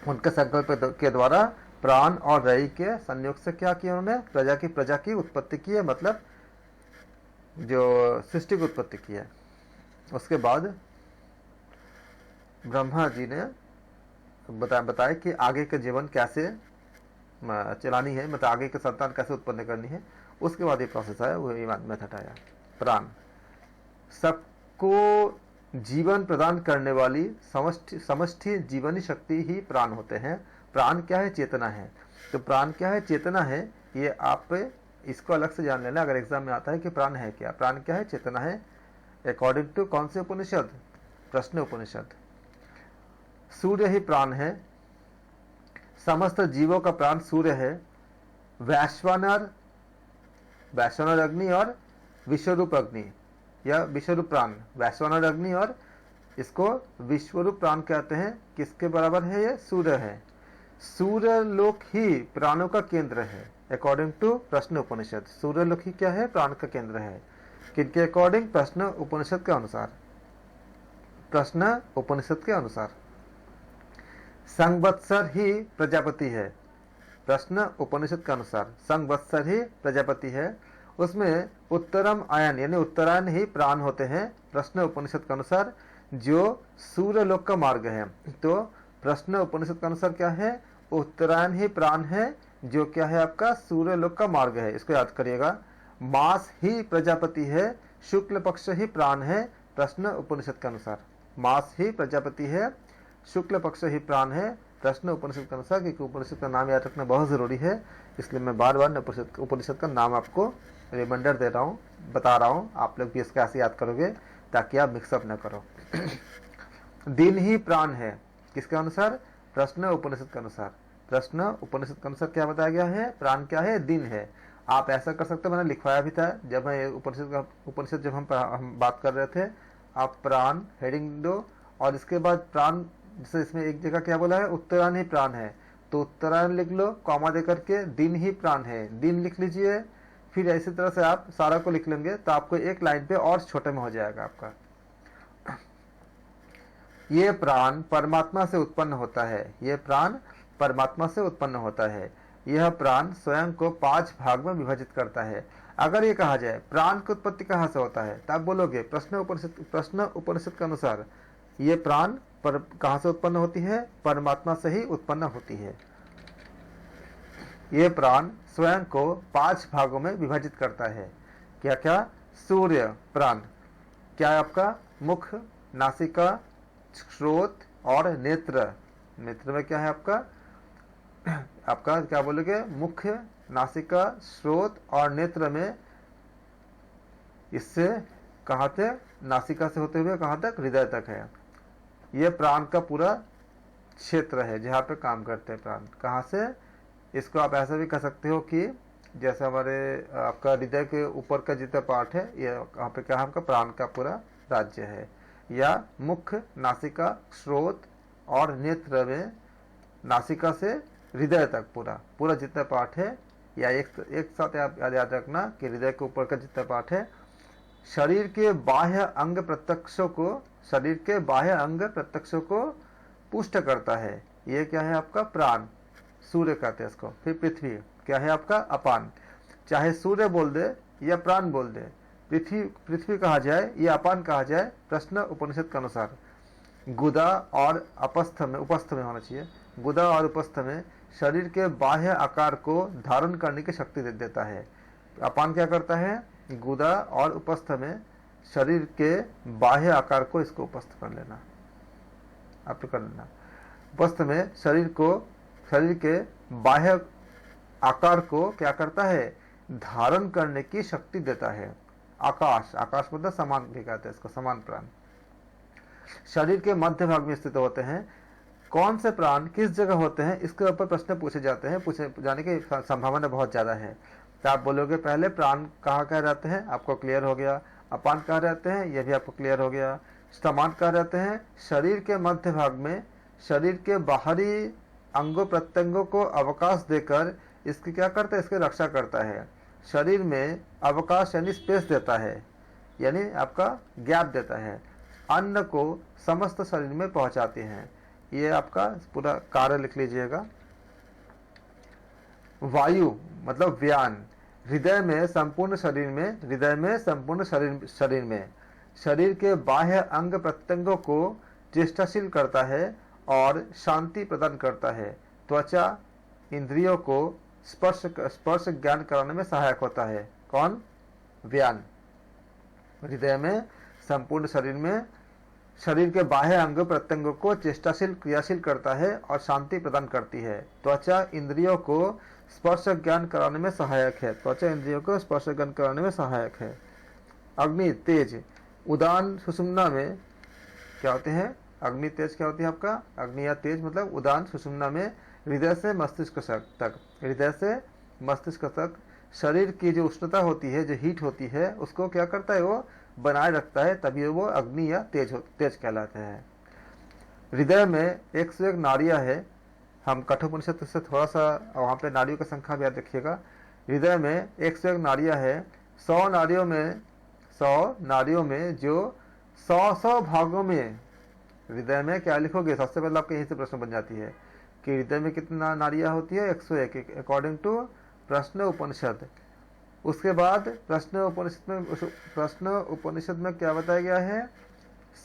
उनके संकल्प के द्वारा प्राण और रई के संयोग से क्या किया, उन्होंने प्रजा की उत्पत्ति की है, मतलब जो सृष्टि की उत्पत्ति की है। उसके बाद ब्रह्मा जी ने बताया कि आगे के जीवन कैसे चलानी है, मतलब आगे के संतान कैसे उत्पन्न करनी है। उसके बाद ये प्रोसेस आया, वो मेथड आया। प्राण सबको जीवन प्रदान करने वाली समष्टि जीवनी शक्ति ही प्राण होते हैं। प्राण क्या है? चेतना है। तो प्राण क्या है? चेतना है। ये आप इसको अलग से जान लेना, अगर एग्जाम में आता है कि प्राण है क्या। प्राण क्या है? चेतना है। अकॉर्डिंग टू कौन से उपनिषद? प्रश्न उपनिषद। सूर्य ही प्राण है, समस्त जीवों का प्राण सूर्य है। वैश्वानर अग्नि और विश्वरूप अग्नि या विश्वरूप प्राण, वैश्वानर अग्नि और इसको विश्वरूप प्राण कहते हैं। किसके बराबर है? ये सूर्य है। सूर्य लोक ही प्राणों का केंद्र है। अकॉर्डिंग टू प्रश्न उपनिषद सूर्य लोक ही क्या है? प्राण का केंद्र है। किनके अकॉर्डिंग? प्रश्न उपनिषद के अनुसार। प्रश्न उपनिषद के अनुसार संवत्सर ही प्रजापति है। प्रश्न उपनिषद के अनुसार संवत्सर ही प्रजापति है। उसमें उत्तरम आयन यानी उत्तरायण ही प्राण होते हैं। प्रश्न उपनिषद के अनुसार जो सूर्य लोक का मार्ग है। तो प्रश्न उपनिषद के अनुसार क्या है? उत्तरायण ही प्राण है, जो क्या है आपका सूर्य लोक का मार्ग है। इसको याद करिएगा। मास ही प्रजापति है, शुक्ल पक्ष ही प्राण है। प्रश्न उपनिषद के अनुसार मास ही प्रजापति है, शुक्ल पक्ष ही प्राण है। प्रश्न उपनिषद के अनुसार, क्योंकि उपनिषद का नाम याद रखना बहुत जरूरी है, इसलिए मैं बार बार उपनिषद का नाम आपको रिमाइंडर दे रहा हूँ, बता रहा हूँ। आप लोग भी इसका ऐसे याद करोगे ताकि आप मिक्सअप न करो। दिन ही प्राण है। किसके अनुसार? प्रश्न उपनिषद के अनुसार। प्रश्न उपनिषद के अनुसार क्या बताया गया है? प्राण क्या है? दिन है। आप ऐसा कर सकते हो, मैंने लिखवाया भी था जब मैं उपनिषद जब हम बात कर रहे थे। आप प्राण हेडिंग दो और इसके बाद प्राण, जैसे इसमें एक जगह क्या बोला है, उत्तरायण ही प्राण है, तो उत्तरायण लिख लो कॉमा दे करके, दिन ही प्राण है, दिन लिख लीजिए। फिर इसी तरह से आप सारा को लिख लेंगे तो आपको एक लाइन पे और छोटे में हो जाएगा आपका। ये प्राण परमात्मा से उत्पन्न होता है, ये प्राण परमात्मा से उत्पन्न होता है। यह प्राण स्वयं को 5 भाग में विभाजित करता है। अगर ये कहा जाए प्राण की उत्पत्ति कहाँ से होता है, तो आप बोलोगे प्रश्न उपनिषद के अनुसार ये प्राण कहाँ से उत्पन्न होती है? परमात्मा से ही उत्पन्न होती है। ये प्राण स्वयं को 5 भागों में विभाजित करता है। क्या क्या? सूर्य प्राण क्या है आपका? मुख, नासिका, स्रोत और नेत्र। नेत्र में क्या है आपका? आपका क्या बोलोगे? मुख्य, नासिका, स्रोत और नेत्र में, इससे कहाँ तक? नासिका से होते हुए कहाँ तक? हृदय तक है। यह प्राण का पूरा क्षेत्र है जहाँ पे काम करते हैं प्राण। कहाँ से? इसको आप ऐसा भी कह सकते हो कि जैसे हमारे आपका हृदय के ऊपर का जितना पार्ट है, ये यहाँ पे क्या है? आपका प्राण का पूरा राज्य है। या मुख, नासिका, स्रोत और नेत्र में, नासिका से हृदय तक पूरा जितना पार्ट है, या एक साथ आप याद रखना कि हृदय के ऊपर का जितना पार्ट है शरीर के बाह्य अंग प्रत्यक्षों को पुष्ट करता है। ये क्या है आपका? प्राण, सूर्य कहते हैं इसको। फिर पृथ्वी क्या है आपका? अपान। चाहे सूर्य बोल दे या प्राण बोल दे, पृथ्वी कहा जाए या अपान कहा जाए, प्रश्न उपनिषद के अनुसार गुदा और उपस्थ में होना चाहिए। गुदा और उपस्थ में शरीर के बाह्य आकार को धारण करने की शक्ति दे देता है। अपान क्या करता है? गुदा और उपस्थ में शरीर के बाह्य आकार को, इसको उपस्थ कर लेना, आप कर लेना। उपस्थ में शरीर के बाह्य आकार को क्या करता है? धारण करने की शक्ति देता है। आकाश मतलब समान भी कहते हैं इसको, समान प्राण। शरीर के मध्य भाग में स्थित होते हैं। कौन से प्राण किस जगह होते हैं, इसके ऊपर प्रश्न पूछे जाते हैं, पूछे जाने की संभावना बहुत ज्यादा है। तो आप बोलोगे पहले प्राण कहाँ रहते हैं, आपको क्लियर हो गया। अपान कहाँ रहते हैं, यह भी आपको क्लियर हो गया। समान कहाँ रहते हैं? शरीर के मध्य भाग में, शरीर के बाहरी अंगों प्रत्यंगों को अवकाश देकर इसकी क्या करता है? इसकी रक्षा करता है। शरीर में अवकाश यानी स्पेस देता है, यानी आपका गैप देता है। अन्न को समस्त शरीर में पहुंचाते हैं। ये आपका पूरा कार्य लिख लीजिएगा। वायु मतलब व्यान, हृदय में संपूर्ण शरीर में शरीर के बाह्य अंग प्रत्यंगों को चेष्टाशील करता है और शांति प्रदान करता है। त्वचा इंद्रियों को स्पर्श ज्ञान कराने में सहायक होता है। कौन? व्यान। हृदय में संपूर्ण शरीर के बाह्य अंग प्रत्यंगों को चेष्टाशील क्रियाशील करता है और शांति प्रदान करती है। त्वचा इंद्रियों को स्पर्श ज्ञान कराने में सहायक है। अग्नि तेज, उदान सुषुम्ना में क्या होते हैं? अग्नि तेज क्या होती है आपका? अग्नि या तेज मतलब उदान सुषुम्ना में हृदय से मस्तिष्क तक शरीर की जो उष्णता होती है, जो हीट होती है, उसको क्या करता है? वो बनाए रखता है, तभी वो अग्नि या तेज कहलाते हैं। हृदय में 101 नाड़ियां है। हम कठोपनिषद से थोड़ा सा वहाँ पे नाड़ियों की संख्या भी याद रखिएगा। हृदय में 101 नाड़ियां है। 100 नाड़ियों में जो 100 भागों में, हृदय में क्या लिखोगे? सबसे पहले आपके यहीं से प्रश्न बन जाती है कि हृदय में कितना नाड़ियां होती है? 101 अकॉर्डिंग टू प्रश्न उपनिषद। उसके बाद प्रश्न उपनिषद में क्या बताया गया है?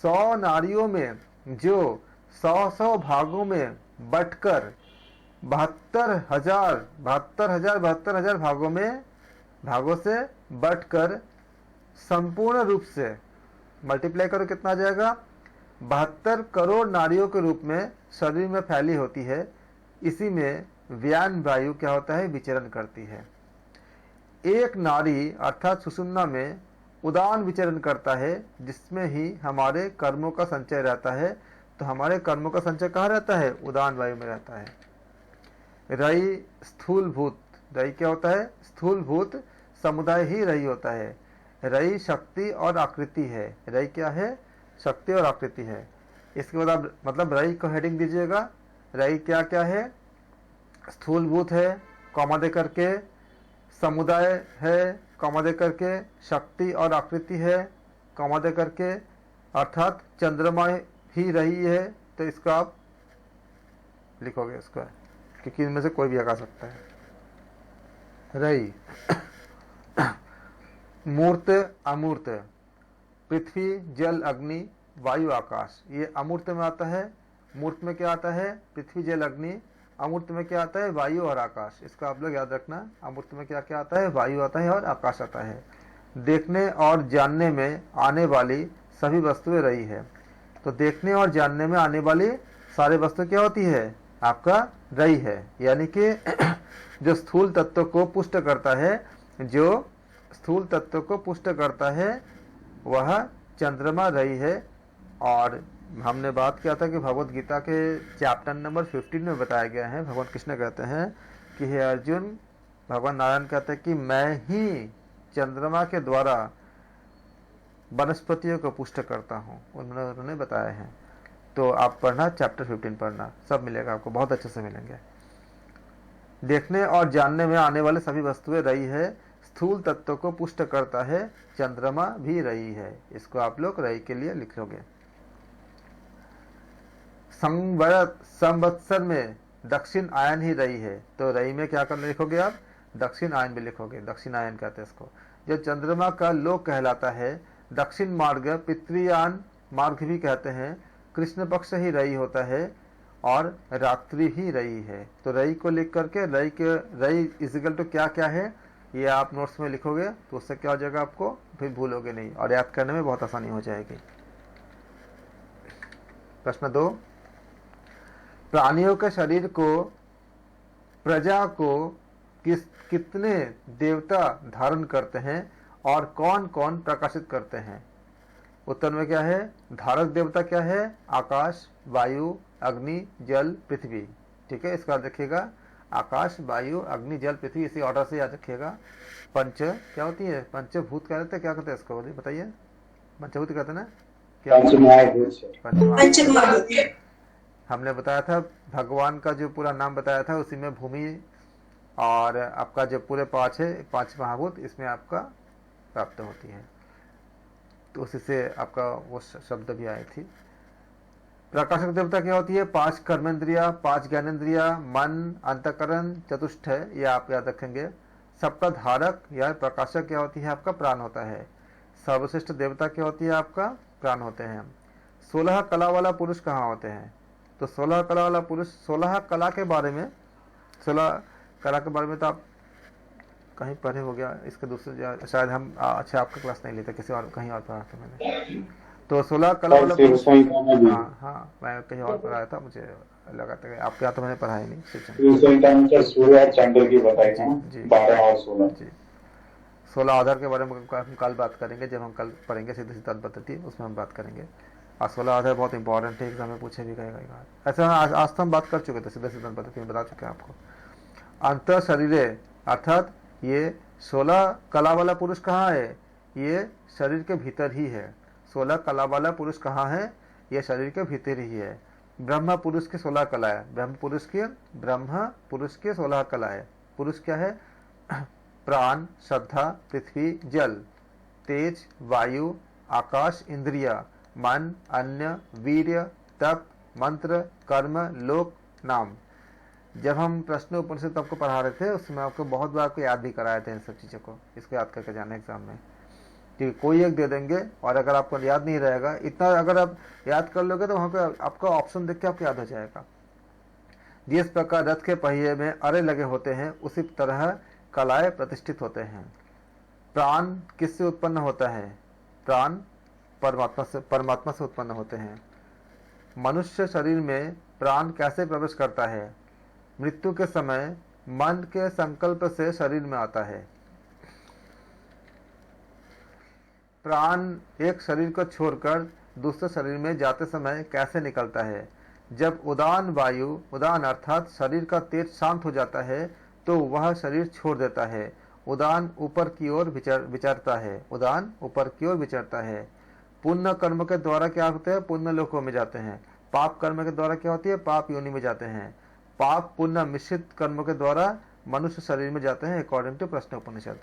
100 नाड़ियों में जो 100 भागों में बटकर 72,000 भागों से बटकर संपूर्ण रूप से मल्टीप्लाई करो, कितना आ जाएगा? 72 करोड़ नाड़ियों के रूप में शरीर में फैली होती है। इसी में व्यान वायु क्या होता है? विचरण करती है। एक नाड़ी अर्थात सुषुम्ना में उदान विचरण करता है, जिसमें ही हमारे कर्मों का संचय रहता है। तो हमारे कर्मों का संचय कहाँ रहता है? उदान वायु में रहता है। रई स्थूलभूत, रई क्या होता है? स्थूलभूत समुदाय ही रई होता है। रई शक्ति और आकृति है। रई क्या है? शक्ति और आकृति है। इसके बाद आप मतलब रई को हेडिंग दीजिएगा। रई क्या क्या है? स्थूलभूत है, कॉमा दे करके, समुदाय है, कॉमा दे करके, शक्ति और आकृति है, कॉमा दे करके, अर्थात चंद्रमा ही रही है। तो इसको आप लिखोगे इसको, क्योंकि इनमें से कोई भी लगा सकता है। रई मूर्त अमूर्त, पृथ्वी जल अग्नि वायु आकाश, ये अमूर्त में आता है। मूर्त में क्या आता है? पृथ्वी जल अग्नि। अमूर्त में क्या आता है? वायु और आकाश। इसका आप लोग याद रखना। अमूर्त में क्या क्या आता है? वायु आता है और आकाश आता है। देखने और जानने में आने वाली सभी वस्तुएं रही है। तो देखने और जानने में आने वाली सारी वस्तु क्या होती है? आपका रई है। यानी कि जो स्थूल तत्व को पुष्ट करता है, जो स्थूल तत्व को पुष्ट करता है वह चंद्रमा रई है। और हमने बात किया था कि भगवत गीता के चैप्टर नंबर 15 में बताया गया है, भगवान कृष्ण कहते हैं कि हे अर्जुन, भगवान नारायण कहते हैं कि मैं ही चंद्रमा के द्वारा वनस्पतियों को पुष्ट करता हूँ, उन्होंने बताया है। तो आप पढ़ना, चैप्टर 15 पढ़ना, सब मिलेगा आपको, बहुत अच्छे से मिलेंगे। देखने और जानने में आने वाले सभी वस्तुएं रई है, स्थूल तत्व को पुष्ट करता है, चंद्रमा भी रई है। इसको आप लोग रई के लिए लिख लोगे। संवत्सर में दक्षिण आयन ही रई है। तो रई में क्या करना लिखोगे आप? दक्षिण आयन भी लिखोगे। दक्षिण आयन कहते हैं इसको। जो चंद्रमा का लोक कहलाता है, दक्षिण मार्ग पितृयान मार्ग भी कहते हैं। कृष्ण पक्ष ही रई होता है और रात्रि ही रई है। तो रई को लिख करके रई इजिकल टू क्या क्या है ये आप नोट्स में लिखोगे, तो उससे क्या हो जाएगा, आपको फिर भूलोगे नहीं और याद करने में बहुत आसानी हो जाएगी। प्रश्न 2, प्राणियों के शरीर को, प्रजा को कितने देवता धारण करते हैं और कौन कौन प्रकाशित करते हैं? उत्तर में क्या है? धारक देवता क्या है? आकाश, वायु, अग्नि, जल, पृथ्वी। ठीक है, इसका याद रखिएगा। आकाश, वायु, अग्नि, जल, पृथ्वी, इसी ऑर्डर से याद रखिएगा। पंच क्या होती है? पंचभूत कहते हैं, क्या कहते हैं इसको बताइए? पंचभूत कहते हैं ना, क्या? पंचमहाभूत। हमने बताया था भगवान का जो पूरा नाम बताया था, उसी में भूमि और आपका जो पूरे पांच महाभूत इसमें आपका प्राप्त होती है। तो उसी से आपका वो शब्द भी आई थी। प्रकाशक देवता क्या होती है? 5 कर्मेंद्रिया, 5 ज्ञानेन्द्रिया, मन, अंतकरण, चतुष्ट है, ये आप याद रखेंगे। सबका धारक या प्रकाशक क्या होती है? आपका प्राण होता है। सर्वश्रेष्ठ देवता क्या होती है? आपका प्राण होते हैं। 16 कला वाला पुरुष कहाँ होते हैं? तो 16 कला वाला पुरुष, 16 कला के बारे में, 16 कला के बारे में तो आप कहीं पढ़े हो गया। इसके दूसरे शायद हम अच्छा आपका क्लास नहीं लेते, किसी और कहीं और पढ़ा था मैंने। तो 16 कला वाला पुरुष, हाँ मैं कहीं और पढ़ाया था, मुझे लगा था आपके यहाँ तो मैंने पढ़ा ही नहीं। सूर्य चंद्र की बताई जी 12 और 16 जी। 16 आधार के बारे में हम कल बात करेंगे, जब हम कल पढ़ेंगे सीधी सिद्धांत पद्धति, उसमें हम बात करेंगे। और 16 आधार बहुत इंपॉर्टेंट है, एग्जाम में पूछे भी गए। ऐसा आज तो हम बात कर चुके थे, सीधे सिद्धांत पद्धति में बता चुके हैं आपको। अंतर शरीर अर्थात ये 16 कला वाला पुरुष कहाँ है? ये शरीर के भीतर ही है। 16 कला वाला पुरुष कहाँ है? ये शरीर के भीतर ही है। ब्रह्म पुरुष की 16 कला है। ब्रह्म पुरुष के 16 कला है। पुरुष क्या है? प्राण, श्रद्धा, पृथ्वी, जल, तेज, वायु, आकाश, इंद्रिया, मन, अन्य, वीर्य, तप, मंत्र, कर्म, लोक, नाम। जब हम प्रश्न उपनिषद आपको पढ़ा रहे थे, उसमें आपको बहुत बार आपको याद भी कराए थे इन सब चीज़ों को। इसको याद करके जाना एग्जाम में, क्योंकि कोई एक दे देंगे और अगर आपको याद नहीं रहेगा, इतना अगर आप याद कर लोगे तो वहाँ पे आपका ऑप्शन देख के आपको याद हो जाएगा। जिस प्रकार रथ के पहिए में अरे लगे होते हैं, उसी तरह कलाएं प्रतिष्ठित होते हैं। प्राण किससे उत्पन्न होता है? प्राण परमात्मा से उत्पन्न होते हैं। मनुष्य शरीर में प्राण कैसे प्रवेश करता है? मृत्यु के समय मन के संकल्प से शरीर में आता है। प्राण एक शरीर को छोड़कर दूसरे शरीर में जाते समय कैसे निकलता है? जब उदान वायु, उदान अर्थात शरीर का तेज शांत हो जाता है तो वह शरीर छोड़ देता है। उदान ऊपर की ओर विचरता है, उदान ऊपर की ओर विचरता है। पुण्य कर्म के द्वारा क्या होते हैं? पुण्य लोकों में जाते हैं। पाप कर्म के द्वारा क्या होती है? पाप योनि में जाते हैं। पाप पुण्य मिश्रित कर्म के द्वारा मनुष्य शरीर में जाते हैं, अकॉर्डिंग टू प्रश्न उपनिषद।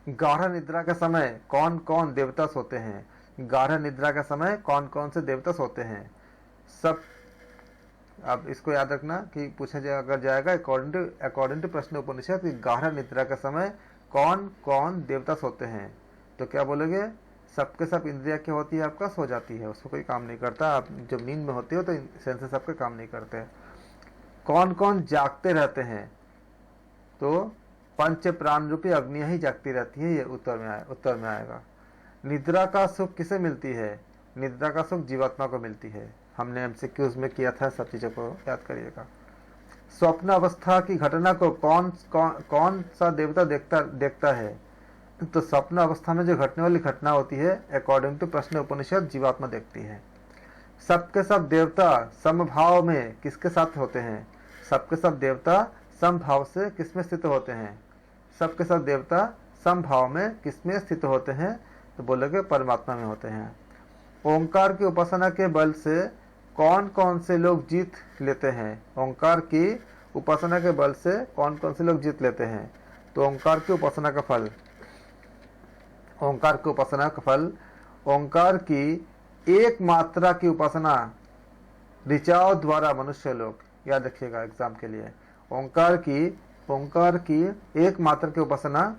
गाढ़ निद्रा के समय कौन कौन देवता सोते हैं? गाढ़ निद्रा के समय कौन कौन से देवता सोते हैं? सब अब इसको याद रखना कि पूछा अगर जाएगा अकॉर्डिंग टू प्रश्न उपनिषद कि गाढ़ निद्रा के समय कौन कौन देवता सोते हैं, तो क्या बोलोगे? सबके सब इंद्रिया क्या होती है? आपका सो जाती है, उसको कोई काम नहीं करता। आप जब नींद में होते हो तो सेंसेस आपके काम नहीं करते। कौन कौन जागते रहते हैं? तो पंच प्राण रूपी अग्नियां ही जागती रहती है, ये उत्तर में आएगा। निद्रा का सुख किसे मिलती है? निद्रा का सुख जीवात्मा को मिलती है। हमने एमसीक्यूज में किया था, सब चीजों को याद करिएगा। स्वप्न अवस्था की घटना को कौन सा देवता देखता है? तो स्वप्न अवस्था में जो घटने वाली घटना होती है, अकॉर्डिंग टू प्रश्न उपनिषद जीवात्मा देखती है। सबके सब देवता समभाव में किसके साथ होते हैं? सबके सब देवता समभाव से किसमें स्थित होते हैं? सबके सब देवता समभाव में किसमें स्थित होते हैं? तो बोलोगे परमात्मा में होते हैं। ओंकार की उपासना के बल से कौन कौन से लोग जीत लेते हैं? ओंकार की उपासना के बल से कौन कौन से लोग जीत लेते हैं? तो ओंकार की उपासना का फल, ओंकार की उपासना का फल, ओंकार की एक मात्रा की उपासना ऋचाओं द्वारा मनुष्य लोग, याद रखिएगा एग्जाम के लिए, ओंकार की एक मात्रा की उपासना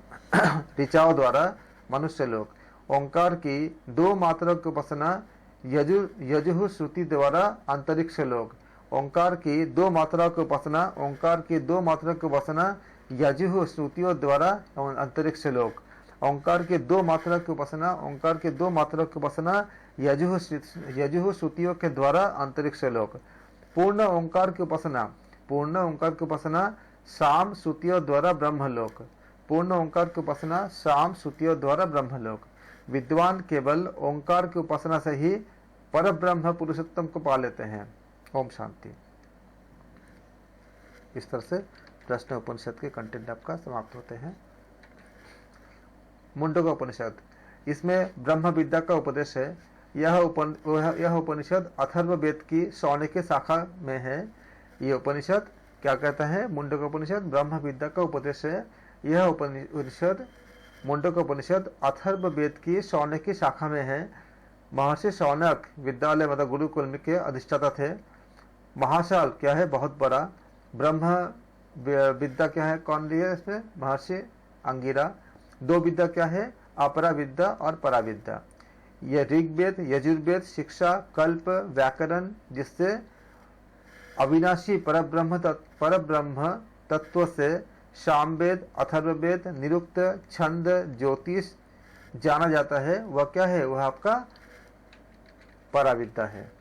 ऋचाओं द्वारा मनुष्य लोग, ओंकार की दो मात्रा की उपासना यजुः श्रुति द्वारा अंतरिक्ष लोग, ओंकार की दो मात्रा की उपासना, ओंकार की दो मात्रा की उपासना यजुः श्रुतियों द्वारा अंतरिक्ष लोग, ओंकार के दो मात्रा की उपासना, ओंकार के दो मात्रा की उपासना यजुः श्रुतियों के द्वारा अंतरिक्ष लोक। पूर्ण ओंकार की उपासना, पूर्ण ओंकार की उपासना शाम श्रुतियों द्वारा ब्रह्मलोक, पूर्ण ओंकार की उपासना शाम श्रुतियों द्वारा ब्रह्मलोक। विद्वान केवल ओंकार की उपासना से ही पर ब्रह्म पुरुषोत्तम को पा लेते हैं। ओम शांति। इस तरह से प्रश्न उपनिषद के कंटेंट आपका समाप्त होते हैं। मुंडका उपनिषद, इसमें ब्रह्म विद्या का उपदेश है। यह उपनिषद अथर्व वेद की शौनकी शाखा में है। यह उपनिषद क्या कहता है? मुंडका उपनिषद ब्रह्म विद्या का उपदेश है। यह उपनिषद मुंडका उपनिषद अथर्व वेद की शौनकी शाखा में है। महर्षि शौनक विद्यालय मतलब गुरुकुल के अधिष्ठाता थे। महाशाल क्या है? बहुत बड़ा। ब्रह्म विद्या क्या है? कौन लिया इसमें? महर्षि अंगिरा। दो विद्या क्या है? अपरा विद्या और पराविद्या। यह ऋग्वेद, यजुर्वेद, शिक्षा, कल्प, व्याकरण, जिससे अविनाशी परब्रह्म तत्व से सामवेद, अथर्ववेद, निरुक्त, छंद, ज्योतिष जाना जाता है, वह क्या है? वह आपका पराविद्या है।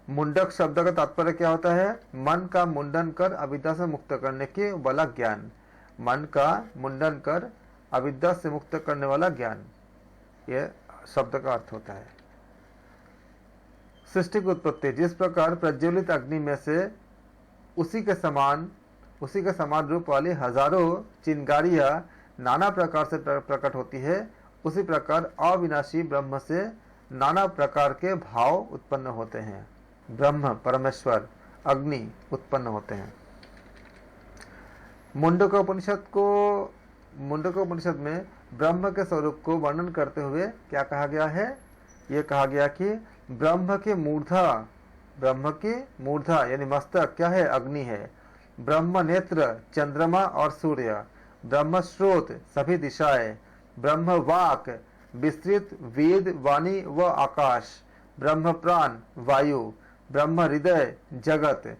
मुंडक शब्द का तात्पर्य क्या होता है? मन का मुंडन कर अविद्या से मुक्त करने के वाला ज्ञान। मन का मुंडन कर अविद्या से मुक्त करने वाला ज्ञान, यह शब्द का अर्थ होता है। सृष्टि की उत्पत्ति, जिस प्रकार प्रज्वलित अग्नि में से उसी के समान रूप वाली हजारों चिंगारियां नाना प्रकार से प्रकट होती है, उसी प्रकार अविनाशी ब्रह्म से नाना प्रकार के भाव उत्पन्न होते हैं। ब्रह्म, परमेश्वर, अग्नि उत्पन्न होते हैं। मुंडका उपनिषद में ब्रह्म के स्वरूप को वर्णन करते हुए क्या कहा गया है? ये कहा गया कि ब्रह्म की मूर्धा यानी मस्तक क्या है? अग्नि है। ब्रह्म नेत्र चंद्रमा और सूर्य, ब्रह्म स्रोत सभी दिशाएं, ब्रह्म वाक विस्तृत वेद वाणी व आकाश, ब्रह्म प्राण वायु, ब्रह्म हृदय जगत,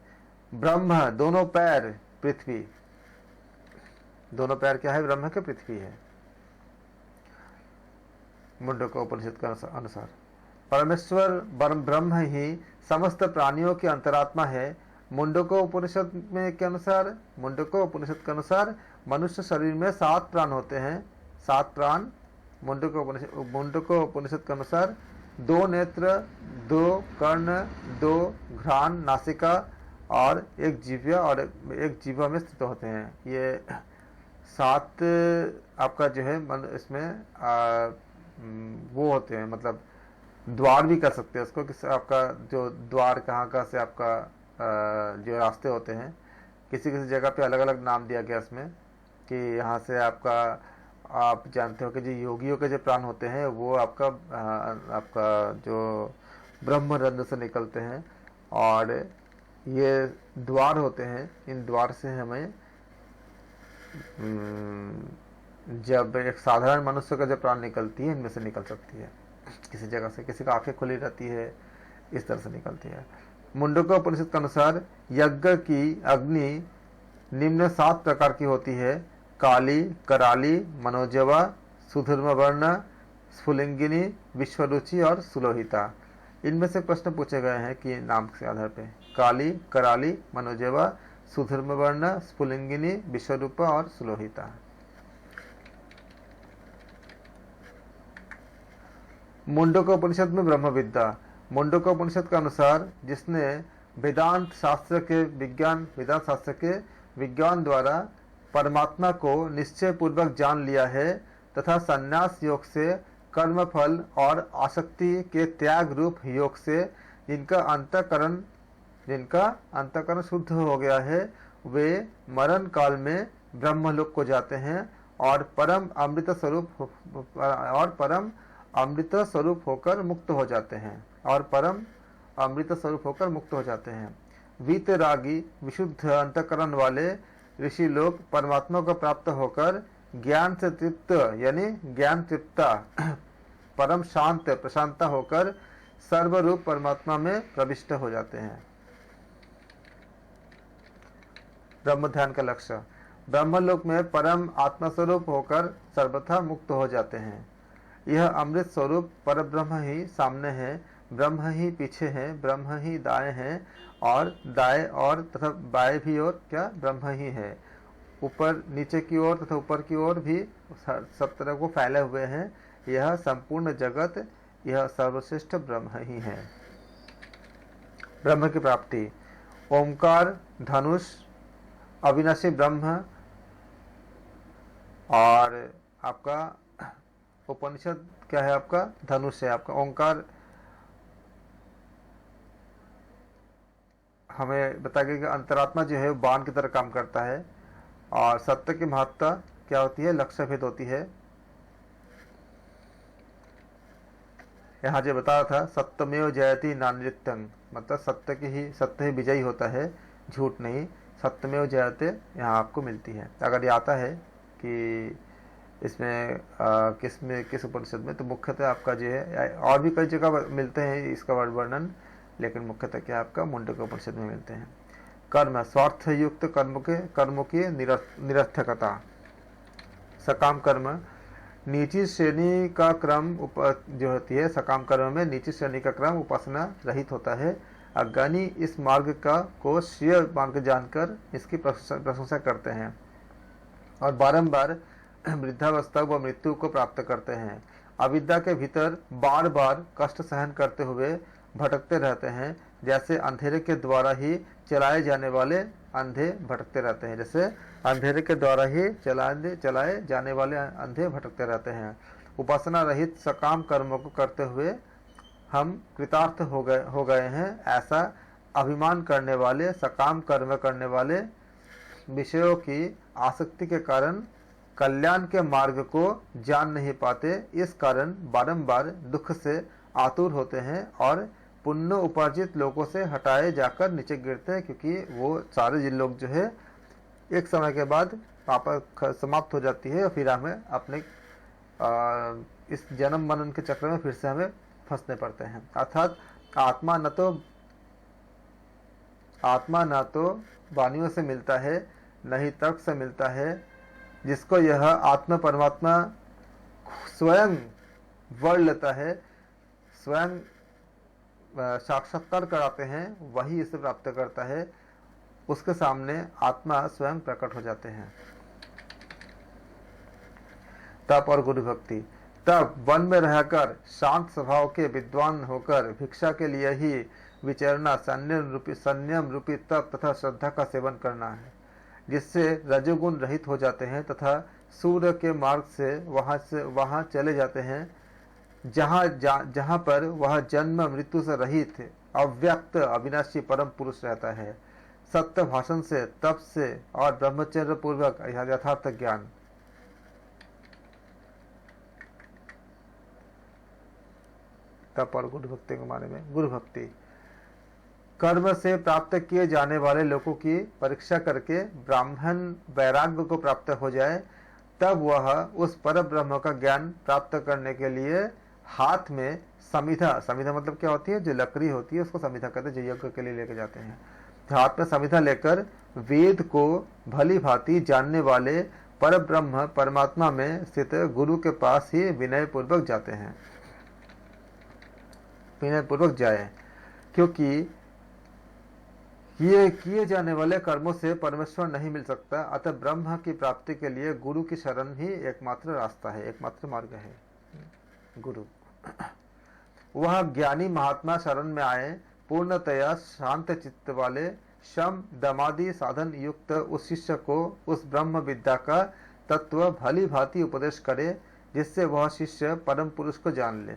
ब्रह्म दोनों पैर पृथ्वी। दोनों पैर क्या है? ब्रह्म के पृथ्वी है। मुंडका उपनिषद के अनुसार परमेश्वर ब्रह्म ही समस्त प्राणियों की अंतरात्मा है। मुंडका उपनिषद के अनुसार मनुष्य शरीर में 7 प्राण होते हैं। 7 प्राण मुंडको उपनिषद के अनुसार 2 नेत्र, 2 कर्ण, 2 घ्राण नासिका और 1 जिह्वा और 1 जिह्वा में स्थित होते हैं। ये 7 आपका जो है इसमें वो होते हैं, मतलब द्वार भी कर सकते हैं उसको, कि आपका जो द्वार कहाँ से आपका जो रास्ते होते हैं, किसी किसी जगह पे अलग अलग नाम दिया गया इसमें, कि यहाँ से आपका आप जानते हो कि जो योगियों के जो प्राण होते हैं वो आपका जो ब्रह्मरंध्र से निकलते हैं, और ये द्वार होते हैं। इन द्वार से हमें जब एक साधारण मनुष्य का जब प्राण निकलती है, इनमें से निकल सकती है किसी जगह से, किसी का आंखें खुली रहती है, इस तरह से निकलती है। मुंडको उपनिषद के अनुसार यज्ञ की अग्नि निम्न 7 प्रकार की होती है: काली, कराली, मनोजवा, सुधर्मवर्ण, स्फुलिंगिनी, विश्वरुचि और सुलोहिता। इनमें से प्रश्न पूछे गए हैं कि नाम के आधार पे काली, कराली, मनोजवा, सुधर्मवर्ण, स्फुलिंगिनी, विश्वरूपा और सुलोहिता। मुंडको उपनिषद में ब्रह्म विद्या। मुंडको उपनिषद के अनुसार जिसने वेदांत शास्त्र के विज्ञान द्वारा परमात्मा को निश्चय पूर्वक जान लिया है तथा संन्यास योग से कर्मफल और आसक्ति के त्याग रूप योग से जिनका अंतःकरण शुद्ध हो गया है, वे मरण काल में ब्रह्मलोक को जाते हैं और परम अमृत स्वरूप होकर मुक्त हो जाते हैं। वीतरागी विशुद्ध अंतःकरण वाले ऋषि लोग परमात्मा को प्राप्त होकर ज्ञान से तृप्त यानी ज्ञान तृप्ता परम शांत प्रशांता होकर सर्वरूप परमात्मा में प्रविष्ट हो जाते हैं। ब्रह्म ध्यान का लक्ष्य। ब्रह्मलोक में परम आत्मस्वरूप होकर सर्वथा मुक्त हो जाते हैं। यह अमृत स्वरूप परब्रह्म ही सामने है, ब्रह्म ही पीछे है, ब्रह्म ही दाएं है और दाएं और तथा बाएं भी और क्या ब्रह्म ही है। ऊपर नीचे की ओर तथा ऊपर की ओर भी सब तरह को फैले हुए हैं। यह संपूर्ण जगत, यह सर्वश्रेष्ठ ब्रह्म ही है। ब्रह्म की प्राप्ति। ओमकार, धनुष, अविनाशी ब्रह्म और आपका उपनिषद क्या है, आपका धनुष है। आपका ओंकार हमें बताया कि अंतरात्मा जो है बाण की तरह काम करता है, और सत्य की महत्ता क्या होती है, लक्ष्य भेद होती है। यहाँ जो बताया था सत्यमेव जयति नान्यत्यं, मतलब सत्य ही विजयी होता है, झूठ नहीं। सत्यमेव जयते यहाँ आपको मिलती है। अगर ये आता है कि इसमें किस उपनिषद में, तो मुख्यतः आपका जो है, और भी कई जगह मिलते हैं इसका वर्णन, लेकिन मुख्यतः क्या आपका मुंडको उपनिषद में मिलते हैं। कर्म, स्वार्थ युक्त कर्मों की निरर्थकता। सकाम कर्म, नीची श्रेणी का क्रम जो होती है, सकाम कर्म में नीची श्रेणी का क्रम उपासना रहित होता है। अज्ञानी इस मार्ग को श्रेय मार्ग जानकर इसकी प्रशंसा करते हैं और बारंबार वृद्धावस्था व मृत्यु को प्राप्त करते हैं। अविद्या के भीतर बार बार कष्ट सहन करते हुए भटकते रहते हैं, जैसे अंधेरे के द्वारा ही चलाए जाने वाले अंधे भटकते रहते हैं। जैसे अंधेरे के द्वारा ही चलाए जाने वाले अंधे भटकते रहते हैं। उपासना रहित सकाम कर्मों को करते हुए हम कृतार्थ हो गए हैं, ऐसा अभिमान करने वाले, सकाम कर्म करने वाले विषयों की आसक्ति के कारण कल्याण के मार्ग को जान नहीं पाते। इस कारण बारंबार दुख से आतुर होते हैं और पुण्य उपार्जित लोगों से हटाए जाकर नीचे गिरते हैं, क्योंकि वो सारे जिन लोग जो है एक समय के बाद पाप समाप्त हो जाती है और फिर हमें अपने इस जन्म मरण के चक्र में फिर से हमें फंसने पड़ते हैं। अर्थात आत्मा न तो वाणियों से मिलता है, न ही तर्क से मिलता है। जिसको यह आत्मा परमात्मा स्वयं वर्ण लेता है, स्वयं साक्षात्कार कराते हैं, वही इसे प्राप्त करता है। उसके सामने आत्मा स्वयं प्रकट हो जाते हैं। तप और गुरु भक्ति। तब वन में रहकर शांत स्वभाव के विद्वान होकर भिक्षा के लिए ही विचरना, संयम रूपी तप तथा श्रद्धा का सेवन करना है, जिससे रजोगुण रहित हो जाते हैं तथा सूर्य के मार्ग से वहां चले जाते हैं, जहां पर वह जन्म मृत्यु से रहित अव्यक्त अविनाशी परम पुरुष रहता है। सत्य भाषण से, तप से और ब्रह्मचर्य पूर्वक यथार्थ ज्ञान। तप और गुरु भक्ति के बारे में। गुरु भक्ति कर्म से प्राप्त किए जाने वाले लोगों की परीक्षा करके ब्राह्मण वैराग्य को प्राप्त हो जाए, तब वह उस पर ब्रह्म का ज्ञान प्राप्त करने के लिए हाथ में समिधा, समिधा मतलब क्या होती है, जो लकड़ी होती है उसको समिधा कहते हैं, जो यज्ञ के लिए लेके जाते हैं, हाथ में समिधा लेकर वेद को भली भांति जानने वाले पर ब्रह्म परमात्मा में स्थित गुरु के पास ही विनय पूर्वक जाते हैं। विनय पूर्वक जाए, क्योंकि ये किए जाने वाले कर्मों से परमेश्वर नहीं मिल सकता। अतः ब्रह्म की प्राप्ति के लिए गुरु की शरण ही एकमात्र रास्ता है, एकमात्र मार्ग है। गुरु वह ज्ञानी महात्मा शरण में आए, पूर्णतया शांत चित्त वाले शम दमादि साधन युक्त उस शिष्य को उस ब्रह्म विद्या का तत्व भली भांति उपदेश करे, जिससे वह शिष्य परम पुरुष को जान ले।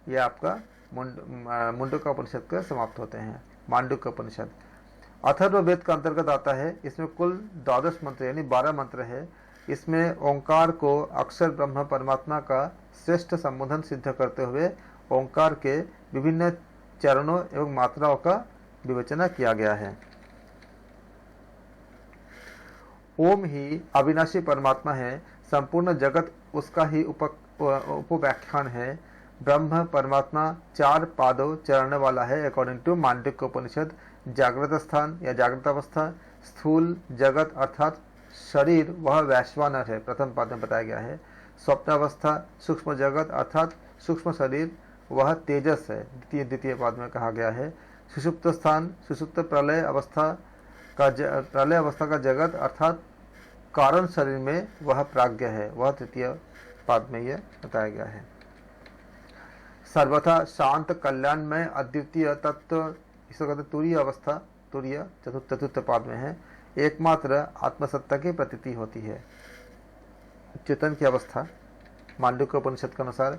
यह आपका मुंडक उपनिषद के समाप्त होते हैं। मांडुक्य उपनिषद अथर्ववेद का अंतर्गत आता है। इसमें कुल 12 मंत्र यानी 12 मंत्र है। इसमें ओंकार को अक्षर ब्रह्म परमात्मा का श्रेष्ठ संबोधन सिद्ध करते हुए ओंकार के विभिन्न चरणों एवं मात्राओं का विवेचना किया गया है। ओम ही अविनाशी परमात्मा है, संपूर्ण जगत उसका ही उपव्याख्यान है। ब्रह्म परमात्मा 4 पादों चढ़ने वाला है अकॉर्डिंग टू मांडुक्य उपनिषद। जागृत स्थान या जागृत अवस्था, स्थूल जगत अर्थात शरीर वह वैश्वानर है, प्रथम पाद में बताया गया है। स्वप्न अवस्था सूक्ष्म जगत अर्थात सूक्ष्म शरीर वह तेजस है, द्वितीय पाद में कहा गया है। सुषुप्त स्थान, सुषुप्त प्रलय अवस्था का जगत अर्थात कारण शरीर में वह प्राज्ञ है, वह तृतीय पाद में यह बताया गया है। सर्वथा शांत कल्याणमय अद्वितीय तत्व, इसको कहते तुरीय अवस्था, तुरीय चतुर्थ पाद में है, एकमात्र आत्मसत्ता की प्रतीति होती है। चेतन की अवस्था मांडुक्य उपनिषद के अनुसार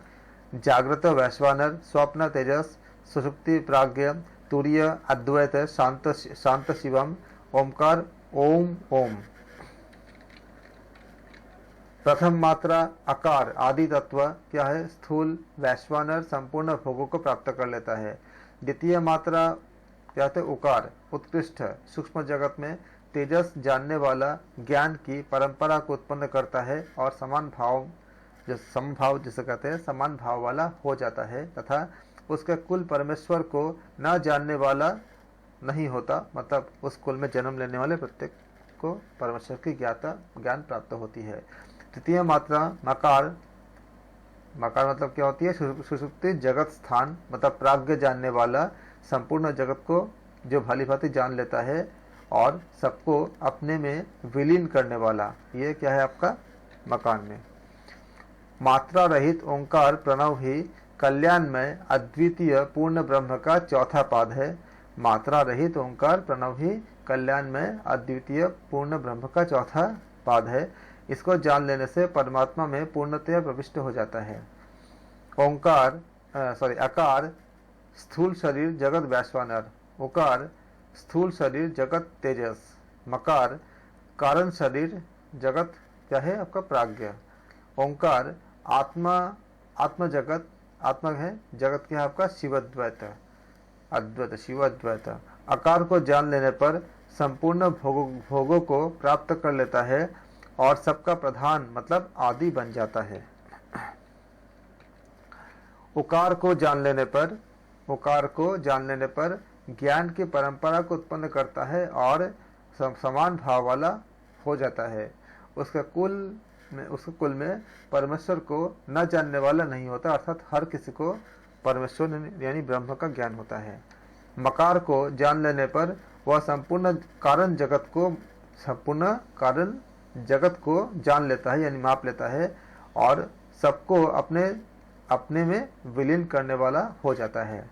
जागृत वैश्वानर, स्वप्न तेजस, सुषुप्ति प्राज्ञ, तुरीय अद्वैत, शांत शिवम, ओमकार ओम ओम। प्रथम मात्रा आकार आदि तत्व क्या है, स्थूल वैश्वानर संपूर्ण भोगों को प्राप्त कर लेता है। द्वितीय मात्रा क्या है, उकार उत्कृष्ट सूक्ष्म जगत में तेजस जानने वाला ज्ञान की परंपरा को उत्पन्न करता है और समान भाव, जो समभाव जिसे कहते हैं, समान भाव वाला हो जाता है तथा उसके कुल परमेश्वर को न जानने वाला नहीं होता, मतलब उस कुल में जन्म लेने वाले प्रत्येक को परमेश्वर की ज्ञान प्राप्त होती है। तृतीय मात्रा मकार, मकार मतलब क्या होती है, सुषुप्ति जगत स्थान मतलब प्राज्ञ जानने वाला, संपूर्ण जगत को जो भली भांति जान लेता है और सबको अपने में विलीन करने वाला, ये क्या है आपका मकान में। मात्रा रहित ओंकार प्रणव ही कल्याणमय अद्वितीय पूर्ण ब्रह्म का चौथा पाद है। मात्रा रहित ओंकार प्रणव ही कल्याणमय अद्वितीय पूर्ण ब्रह्म का चौथा पाद है। इसको जान लेने से परमात्मा में पूर्णतया प्रविष्ट हो जाता है। आकार स्थूल शरीर जगत वैश्वानर, उकार स्थूल शरीर जगत तेजस, मकार कारण शरीर जगत क्या है आपका प्राज्ञ, ओंकार आत्मा जगत, आत्मा है जगत क्या है आपका शिवद्वैत, अद्वैत शिवद्वैत। आकार को जान लेने पर संपूर्ण भोगों को प्राप्त कर लेता है और सबका प्रधान मतलब आदि बन जाता है। उकार को जान लेने पर ज्ञान की परंपरा को उत्पन्न करता है और समान भाव वाला हो जाता है। उसके कुल में परमेश्वर को न जानने वाला नहीं होता, अर्थात हर किसी को परमेश्वर यानी ब्रह्म का ज्ञान होता है। मकार को जान लेने पर वह संपूर्ण कारण जगत को जान लेता है यानी माप लेता है और सबको अपने अपने में विलीन करने वाला हो जाता है।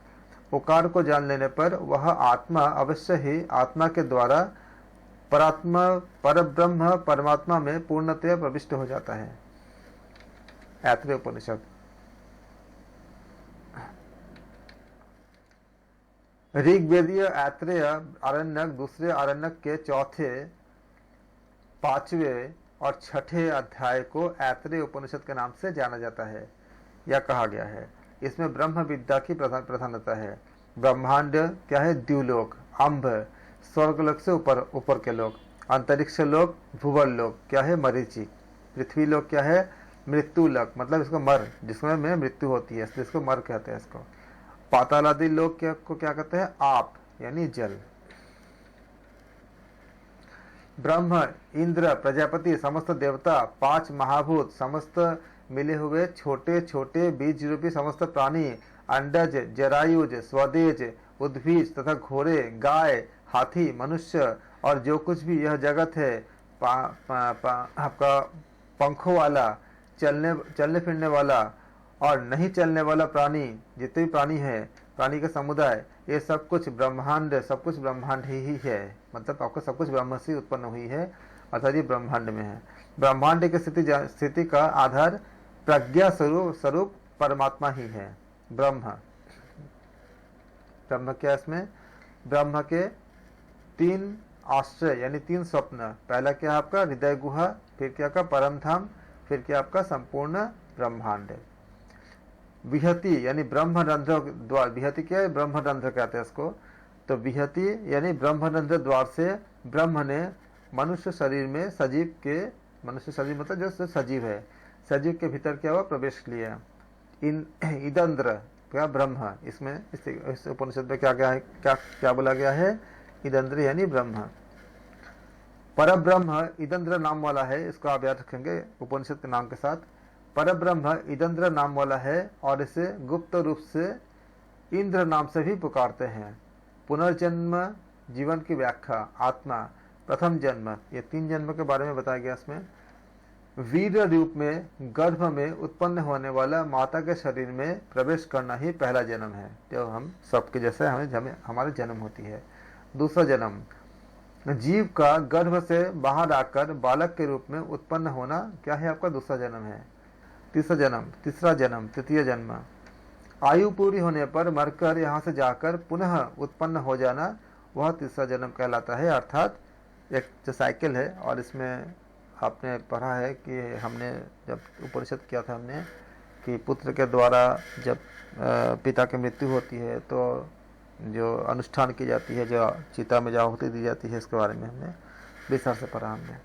ओकार को जान लेने पर वह आत्मा अवश्य ही आत्मा के द्वारा परब्रह्म परमात्मा में पूर्णतया प्रविष्ट हो जाता है। ऐत्रेय उपनिषद। ऋग्वेदीय ऐत्रेय आरण्यक दूसरे आरण्यक के चौथे, पांचवें और छठे अध्याय को ऐत्रेय उपनिषद के नाम से जाना जाता है या कहा गया है। इसमें ब्रह्म विद्या की प्रधानता है। ब्रह्मांड क्या है? द्युलोक, अम्भ, स्वर्गलोक से ऊपर के लोक, अंतरिक्ष लोक, भूवल लोक क्या है? मरीचि, पृथ्वी लोक क्या है? मृत्यु लोक, मतलब इसको मर, जिसमें मृत्यु होती है इसलिए इसको मर कहते हैं इसको। पातालादि लोक को क्या कहते हैं? आप, यानी जल। ब्रह्म, इंद्र, प्रजापति, समस्त देवता, 5 महाभूत, समस्त मिले हुए छोटे छोटे बीज रूपी समस्त प्राणी, अंडज, जरायुज, स्वदेज, उद्भिज तथा घोड़े, गाय, हाथी, मनुष्य और जो कुछ भी यह जगत है, आपका पंखों वाला, चलने फिरने वाला और नहीं चलने वाला प्राणी, जितने भी प्राणी है, प्राणी का समुदाय, ये सब कुछ ब्रह्मांड, सब कुछ ब्रह्मांड ही है। मतलब आपका सब कुछ ब्रह्म से उत्पन्न हुई है, अर्थात ये ब्रह्मांड में है। ब्रह्मांड की स्थिति का आधार प्रज्ञा स्वरूप परमात्मा ही है। ब्रह्म क्या? इसमें ब्रह्म के 3 आश्रय यानी 3 स्वप्न। पहला क्या है आपका? हृदय गुहा, फिर क्या का? परम धाम, फिर क्या आपका? संपूर्ण ब्रह्मांड। विहति यानी ब्रह्मरंध्र द्वार, विहति क्या है? ब्रह्मरंध्र कहते हैं इसको। तो विहति यानी ब्रह्मरंध्र द्वार से ब्रह्म ने मनुष्य शरीर में सजीव के, मनुष्य शरीर मतलब जो सजीव है, सजीव के भीतर क्या हुआ? प्रवेश लिया। इदंद्र क्या? ब्रह्म। इसमें इस उपनिषद में क्या बोला गया है? इदंद्र यानी ब्रह्म। परब्रह्म इदंद्र नाम वाला है, इसको आप याद रखेंगे उपनिषद के नाम के साथ। परब्रह्म इदंद्र नाम वाला है और इसे गुप्त रूप से इंद्र नाम से भी पुकारते हैं। पुनर्जन्म, जीवन की व्याख्या, आत्मा, प्रथम जन्म, ये 3 जन्म के बारे में बताया गया इसमें। वीर रूप में गर्भ में उत्पन्न होने वाला माता के शरीर में प्रवेश करना ही पहला जन्म है, जो हम सबके जैसे हमारे जन्म होती है। दूसरा जन्म, जीव का गर्भ से बाहर आकर बालक के रूप में उत्पन्न होना क्या है? आपका दूसरा जन्म है। तीसरा जन्म, तृतीय जन्म, आयु पूरी होने पर मरकर यहाँ से जाकर पुनः उत्पन्न हो जाना, वह तीसरा जन्म कहलाता है। अर्थात एक जो साइकिल है, और इसमें आपने पढ़ा है कि हमने जब उपनिषद किया था हमने कि पुत्र के द्वारा जब पिता की मृत्यु होती है तो जो अनुष्ठान की जाती है, जो चिता में आहुति दी जाती है, इसके बारे में हमने विस्तार से पढ़ा हमने।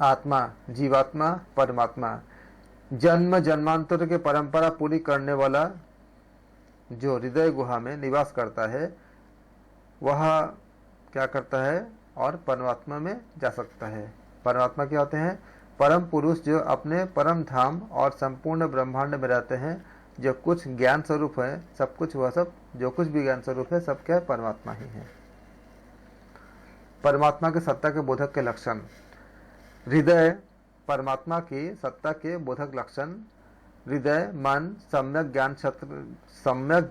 आत्मा, जीवात्मा, परमात्मा, जन्म जन्मांतर के परंपरा पूरी करने वाला जो हृदय गुहा में निवास करता है, वह क्या करता है? और परमात्मा में जा सकता है। परमात्मा क्या होते हैं? परम पुरुष जो अपने परम धाम और संपूर्ण ब्रह्मांड में रहते हैं, जो कुछ ज्ञान स्वरूप है, सब कुछ वह सब जो कुछ भी ज्ञान स्वरूप है, सब क्या है? परमात्मा ही है। परमात्मा के सत्ता के बोधक के लक्षण। हृदय परमात्मा की सत्ता के बोधक लक्षण। हृदय, मन, सम्यक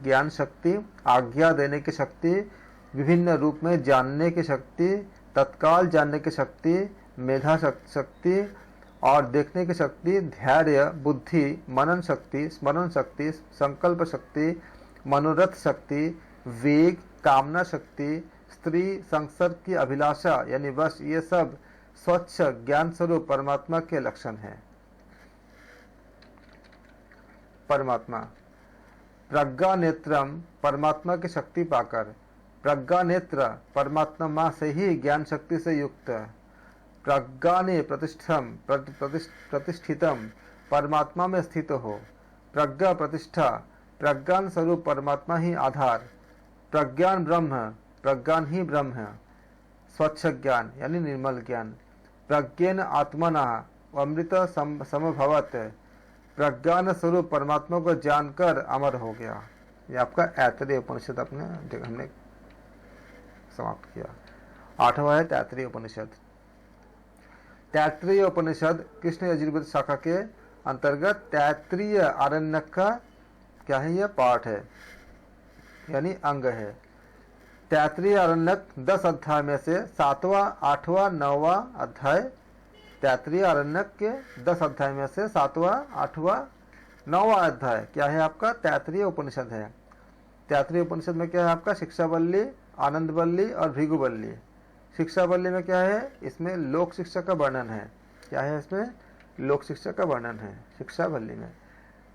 ज्ञान शक्ति, आज्ञा देने की शक्ति, विभिन्न रूप में जानने की शक्ति, तत्काल जानने की शक्ति, मेधा शक्ति और देखने की शक्ति, धैर्य, बुद्धि, मनन शक्ति, स्मरण शक्ति, संकल्प शक्ति, मनोरथ शक्ति, वेग, कामना शक्ति, स्त्री संसर्ग की अभिलाषा यानी वश, ये सब स्वच्छ ज्ञान स्वरूप परमात्मा के लक्षण हैं। परमात्मा, प्रज्ञा नेत्रम, परमात्मा की शक्ति पाकर। प्रज्ञा नेत्र, परमात्मा से ही ज्ञान शक्ति से युक्त। प्रज्ञाने प्रतिष्ठितम, परमात्मा में स्थित हो। प्रज्ञा प्रतिष्ठा, प्रज्ञान स्वरूप परमात्मा ही आधार। प्रज्ञान ब्रह्म, प्रज्ञान ही ब्रह्म है। स्वच्छ ज्ञान यानी निर्मल ज्ञान। प्रज्ञेन आत्मना अमृत समभवत, प्रज्ञान स्वरूप परमात्मा को जानकर अमर हो गया। ये आपका ऐतरेय उपनिषद हमने समाप्त किया। 8वां है तैत्तिरीय उपनिषद। तैत्तिरीय उपनिषद कृष्ण यजुर्वेद शाखा के अंतर्गत तैत्रीय आरण्यक का क्या है, यह पार्ट है यानी अंग है। तैत्रीय आरण्यक 10 अध्याय में से 7वां, 8वां, 9वां अध्याय, तैत्रीय आरण्यक के 10 अध्याय में से 7वां, 8वां, 9वां अध्याय क्या है आपका, तैत्रीय उपनिषद है। तैत्रीय उपनिषद में क्या है आपका, शिक्षावल्ली, आनंदवल्ली और भृगुवल्ली। शिक्षावल्ली में क्या है, इसमें लोक शिक्षा का वर्णन है। क्या है इसमें, लोक शिक्षा का वर्णन है शिक्षावल्ली में।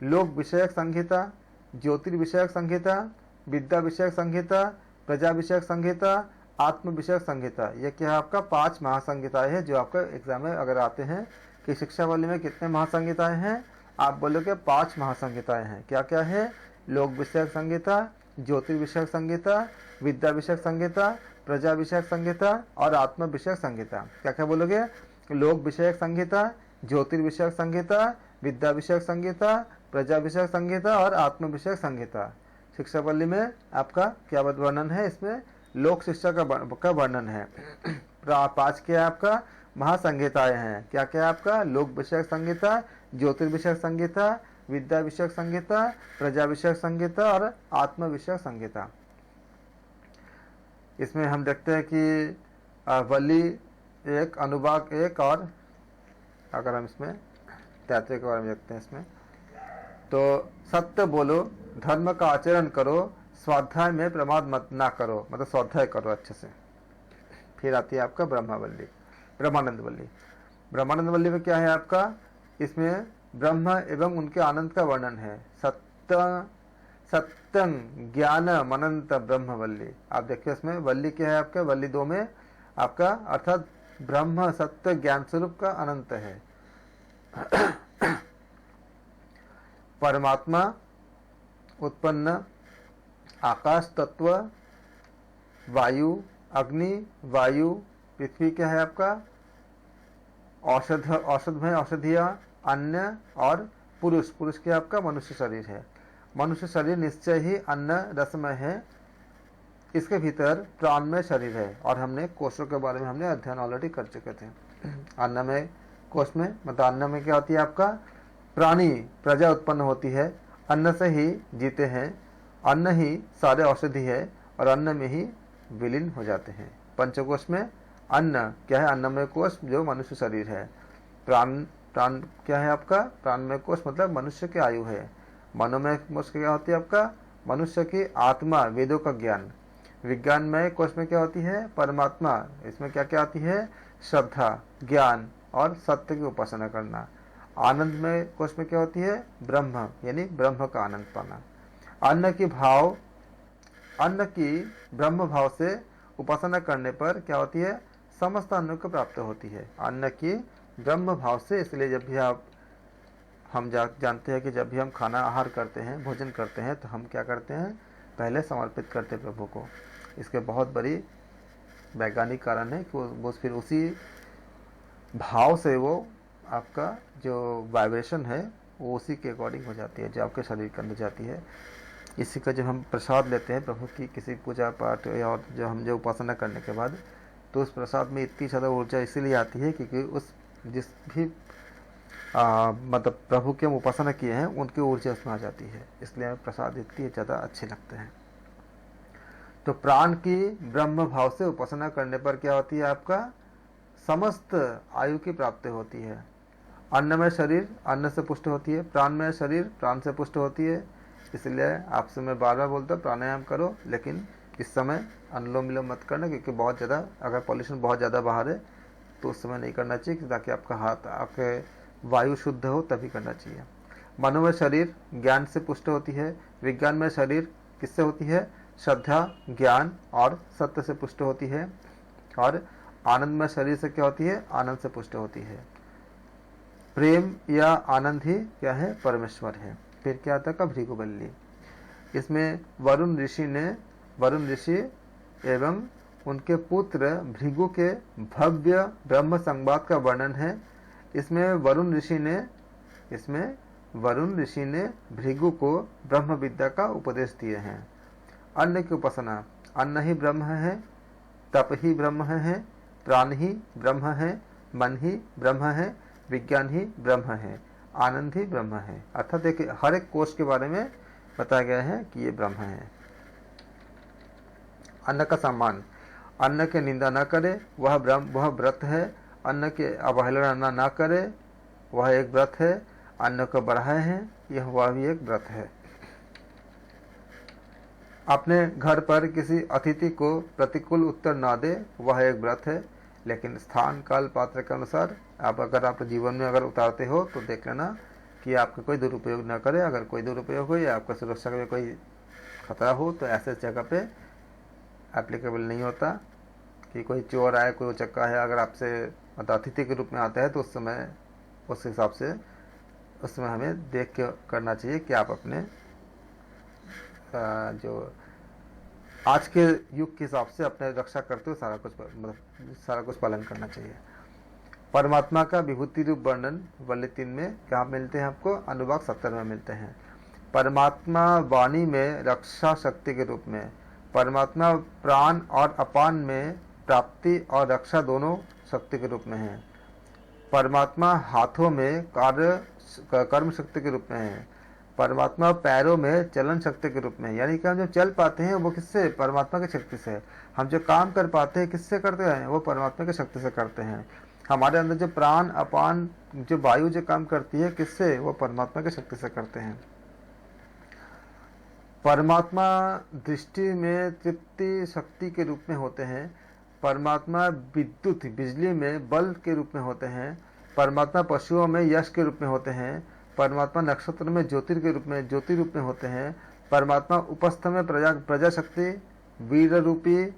लोक विषयक संहिता, ज्योतिर्विषयक संहिता, विद्या विषयक संहिता, प्रजा विषयक संहिता, आत्म विषयक संहिता, यह क्या है आपका 5 महासंहिताएं हैं जो आपका एग्जाम में अगर आते हैं कि शिक्षावल्ली में कितने महासंहिताएं हैं, आप बोलोगे 5 महासंहिताएं हैं। क्या क्या है, लोक विषयक संहिता, ज्योतिर्विषयक संहिता, विद्या विषयक संहिता, प्रजा विषयक संहिता और आत्म विषयक संहिता। क्या क्या बोलोगे, लोक विषयक संहिता, ज्योतिर्विषयक संहिता, विद्या विषयक संहिता, प्रजा विषयक संहिता और आत्म विषयक संहिता। शिक्षावल्ली में आपका क्या वर्णन है, इसमें लोक शिक्षा का वर्णन है। 5 क्या आपका महासंहिताएं हैं। क्या क्या आपका, लोक विषयक संहिता, ज्योतिर्विषयक संहिता, विद्या विषयक संहिता, प्रजा विषयक संहिता और आत्म विषयक संहिता। इसमें हम देखते हैं कि वल्ली एक, अनुभाग एक, और अगर हम इसमें तैत्रीय के बारे में देखते हैं इसमें तो सत्य बोलो, धर्म का आचरण करो, स्वाध्याय में प्रमाद मत ना करो, मतलब स्वाध्याय करो अच्छे से। फिर आती है आपका ब्रह्मावल्ली, ब्रह्मानंदवल्ली। ब्रह्मानंदवल्ली में क्या है आपका, इसमें ब्रह्म एवं उनके आनंद का वर्णन है। सत्यं ज्ञान मनंत ब्रह्मवल्ली। आप देखिए इसमें वल्ली क्या है आपका, वल्ली 2 में आपका अर्थात ब्रह्म सत्य ज्ञान स्वरूप का अनंत है। परमात्मा उत्पन्न आकाश तत्व, वायु, अग्नि, वायु, पृथ्वी क्या है आपका, औषधमय औषधियाँ, अन्न और पुरुष, पुरुष क्या आपका मनुष्य शरीर है। मनुष्य शरीर निश्चय ही अन्न रसमय है, इसके भीतर प्राणमय शरीर है। और हमने कोषों के बारे में हमने अध्ययन ऑलरेडी कर चुके थे। अन्नमय कोष में मतलब अन्न में क्या होती है आपका, प्राणी प्रजा उत्पन्न होती है, अन्न से ही जीते हैं, अन्न ही सारे औषधि है और अन्न में ही विलीन हो जाते हैं। पंचकोश में अन्न क्या है, अन्नमय कोष जो मनुष्य शरीर है। प्राण क्या है आपका, प्राणमय कोष मतलब मनुष्य की आयु है। मनोमय कोष क्या होती है आपका, मनुष्य की आत्मा, वेदों का ज्ञान। विज्ञानमय कोष में क्या होती है, परमात्मा। इसमें क्या क्या आती है, श्रद्धा, ज्ञान और सत्य की उपासना करना। आनंदमय कोष में क्या होती है, ब्रह्म यानी ब्रह्म का आनंद पाना। अन्न की ब्रह्म भाव से उपासना करने पर क्या होती है, समस्त अन्न को प्राप्त होती है। अन्न की ब्रह्म भाव से, इसलिए जब भी हम जानते हैं कि जब भी हम खाना आहार करते हैं, भोजन करते हैं, तो हम क्या करते हैं, पहले समर्पित करते हैं प्रभु को। इसके बहुत बड़ी वैज्ञानिक कारण है कि वो फिर उसी भाव से वो आपका जो वाइब्रेशन है वो उसी के अकॉर्डिंग हो जाती है जो आपके शरीर के अंदर जाती है। इसी का जब हम प्रसाद लेते हैं प्रभु की किसी पूजा पाठ और जो उपासना करने के बाद, तो उस प्रसाद में इतनी ज़्यादा ऊर्जा इसीलिए आती है क्योंकि उस जिस भी मतलब प्रभु की हम उपासना किए हैं उनकी ऊर्जा उसमें आ जाती है, इसलिए हमें प्रसाद इतनी ज़्यादा अच्छे लगते हैं। तो प्राण की ब्रह्म भाव से उपासना करने पर क्या होती है, आपका समस्त आयु की प्राप्ति होती है। अन्नमय शरीर अन्न से पुष्ट होती है, प्राणमय शरीर प्राण से पुष्ट होती है। इसलिए आपसे मैं बार बार बोलता हूँ प्राणायाम करो, लेकिन इस समय अनुलोम विलोम मत करना, क्योंकि बहुत ज़्यादा अगर पॉल्यूशन बहुत ज़्यादा बाहर है तो उस समय नहीं करना चाहिए, ताकि आपका हाथ आपके वायु शुद्ध हो तभी करना चाहिए। मनोमय शरीर ज्ञान से पुष्ट होती है, विज्ञानमय शरीर किससे होती है, श्रद्धा, ज्ञान और सत्य से पुष्ट होती है, और आनंदमय शरीर से क्या होती है, आनंद से पुष्ट होती है। प्रेम या आनंद ही क्या है, परमेश्वर है। फिर क्या आता है, भृगुवल्ली। इसमें वरुण ऋषि एवं उनके पुत्र भृगु के भव्य ब्रह्म संवाद का वर्णन है। इसमें वरुण ऋषि ने भृगु को ब्रह्म विद्या का उपदेश दिए हैं। अन्न की उपासना, अन्न ही ब्रह्म है, तप ही ब्रह्म है, प्राण ही ब्रह्म है, मन ही ब्रह्म है, विज्ञान ही ब्रह्म है। आनंद ही ब्रह्म है। अर्थात देखिए हर एक कोश के बारे में बताया गया है कि ये ब्रह्म है। अन्न का सम्मान, अन्न की निंदा न करे वह ब्रह्म, वह व्रत है। अन्न की अवहेलना न करे वह एक व्रत है। अन्न को बढ़ाए हैं यह वह भी एक व्रत है। अपने घर पर किसी अतिथि को प्रतिकूल उत्तर ना दे वह एक व्रत है। लेकिन स्थान काल पात्र के अनुसार आप अगर आप जीवन में अगर उतारते हो तो देख लेना कि आपका कोई दुरुपयोग ना करे। अगर कोई दुरुपयोग हो या आपका सुरक्षा में कोई खतरा हो तो ऐसे जगह पे एप्लीकेबल नहीं होता। कि कोई चोर आए, कोई उचक्का है, अगर आपसे मतलब अतिथि के रूप में आता है तो उस समय उस हिसाब से उस समय हमें देख के करना चाहिए कि आप अपने जो आज के युग के हिसाब से अपने रक्षा करते हुए सारा कुछ पालन करना चाहिए। परमात्मा का विभूति रूप वर्णन वल्ली 3 में कहाँ मिलते हैं आपको? अनुभाग 70 में मिलते हैं। परमात्मा वाणी में रक्षा शक्ति के रूप में, परमात्मा प्राण और अपान में प्राप्ति और रक्षा दोनों शक्ति के रूप में है। परमात्मा हाथों में कर्म शक्ति के रूप में है। परमात्मा पैरों में चलन शक्ति के रूप में, यानी कि हम जो चल पाते हैं वो किससे? परमात्मा की शक्ति से। हम जो काम कर पाते हैं किससे करते हैं? वो परमात्मा की शक्ति से करते हैं। हमारे अंदर जो प्राण अपान जो वायु जो काम करती है किससे? वो परमात्मा की शक्ति से करते हैं। परमात्मा दृष्टि में तृप्ति शक्ति के रूप में होते हैं। परमात्मा विद्युत बिजली में बल के रूप में होते हैं। परमात्मा पशुओं में यश के रूप में होते हैं। परमात्मा नक्षत्र में ज्योति रूप में होते हैं। परमात्मा उपस्थ में प्रजा शक्ति वीर रूपी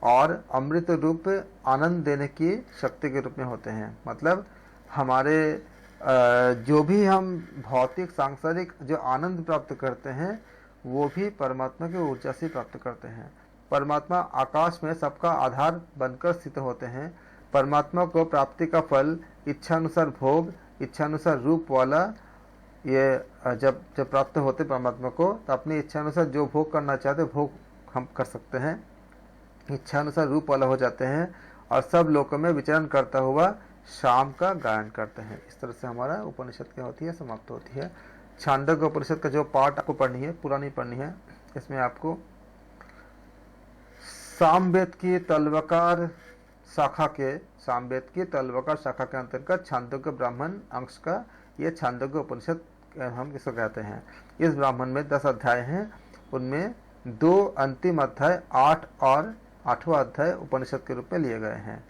और अमृत रूप आनंद देने की शक्ति के रूप में होते हैं। मतलब हमारे जो भी हम भौतिक सांसारिक जो आनंद प्राप्त करते हैं वो भी परमात्मा की ऊर्जा से प्राप्त करते हैं। परमात्मा आकाश में सबका आधार बनकर स्थित होते हैं। परमात्मा को प्राप्ति का फल इच्छानुसार भोग, इच्छानुसार रूप वाला ये जब प्राप्त होते परमात्मा को तो अपनी इच्छानुसार जो भोग करना चाहते भोग हम कर सकते हैं। इच्छानुसार रूप वाला हो जाते हैं और सब लोगों में विचरण करता हुआ शाम का गायन करते हैं। इस तरह से हमारा उपनिषद क्या होती है? समाप्त होती है। छांदोग्य उपनिषद का जो पाठ आपको पढ़नी है, पूरा नहीं पढ़नी है, इसमें आपको सामवेद की तलवकार शाखा के अंतर्गत छांदोग्य ब्राह्मण अंश का ये छांदोग्य उपनिषद हम किसको कहते हैं। इस ब्राह्मण में 10 अध्याय हैं। उनमें 2 अंतिम अध्याय 8 और 8वां अध्याय उपनिषद के रूप में लिए गए हैं।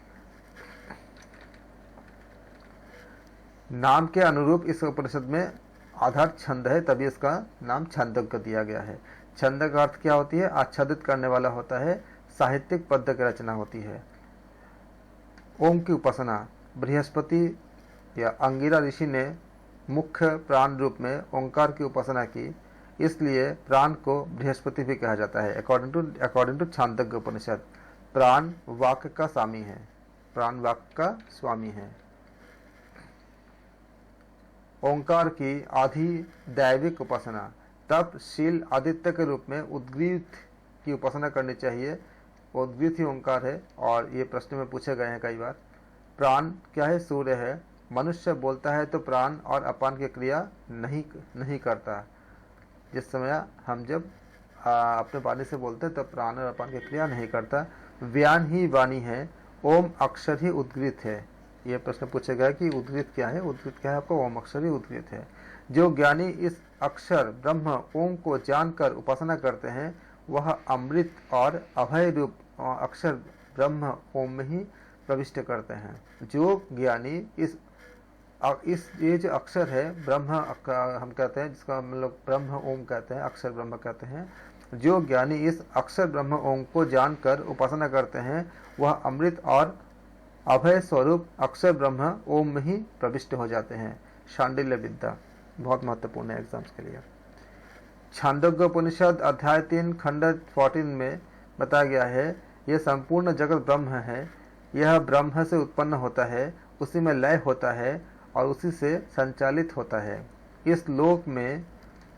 नाम के अनुरूप इस उपनिषद में आधार छंद है, तभी इसका नाम छांदोग्य दिया गया है। छंद का अर्थ क्या होती है? आच्छादित करने वाला होता है। साहित्यिक पद्य की रचना होती है। ओम की उपासना बृहस्पति या अंगिरा ऋषि ने मुख्य प्राण रूप में ओंकार की उपासना की, इसलिए प्राण को बृहस्पति भी कहा जाता है। अकॉर्डिंग टू छांदोग्य उपनिषद प्राण वाक्य का स्वामी है, प्राण वाक्य का स्वामी है। ओंकार की आधि दैविक उपासना, तप शील आदित्य के रूप में उद्गीत की उपासना करनी चाहिए। उद्गीत ही ओंकार है और ये प्रश्न में पूछे गए हैं कई बार। प्राण क्या है? सूर्य है। मनुष्य बोलता है तो प्राण और अपान की क्रिया नहीं करता। जिस समय हम जब अपने वाणी से बोलते हैं तब प्राण और अपान की क्रिया नहीं करता। व्यान ही वाणी है। ओम अक्षर ही उद्गीत है। ये प्रश्न पूछे गया कि उद्गीत क्या है? उद्गीत क्या है आपको? ओम अक्षर ही उद्गीत है। जो ज्ञानी इस अक्षर ब्रह्म ओम को जानकर उपासना करते हैं वह अमृत और अभय रूप अक्षर ब्रह्म ओम में ही प्रविष्ट करते हैं। जो ज्ञानी इस ये जो अक्षर है ब्रह्म हम कहते हैं, जिसका हम लोग ब्रह्म ओम कहते हैं, अक्षर ब्रह्म कहते हैं। जो ज्ञानी इस अक्षर ब्रह्म ओम को जानकर उपासना करते हैं वह अमृत और अभय स्वरूप अक्षर ब्रह्म ओम में ही प्रविष्ट हो जाते हैं। शांडिल्य विद्या बहुत महत्वपूर्ण है एग्जाम्स के लिए। छांदोग्य उपनिषद अध्याय 3 खंड 14 में बताया गया है यह संपूर्ण जगत ब्रह्म है। यह ब्रह्म से उत्पन्न होता है, उसी में लय होता है और उसी से संचालित होता है। इस लोक में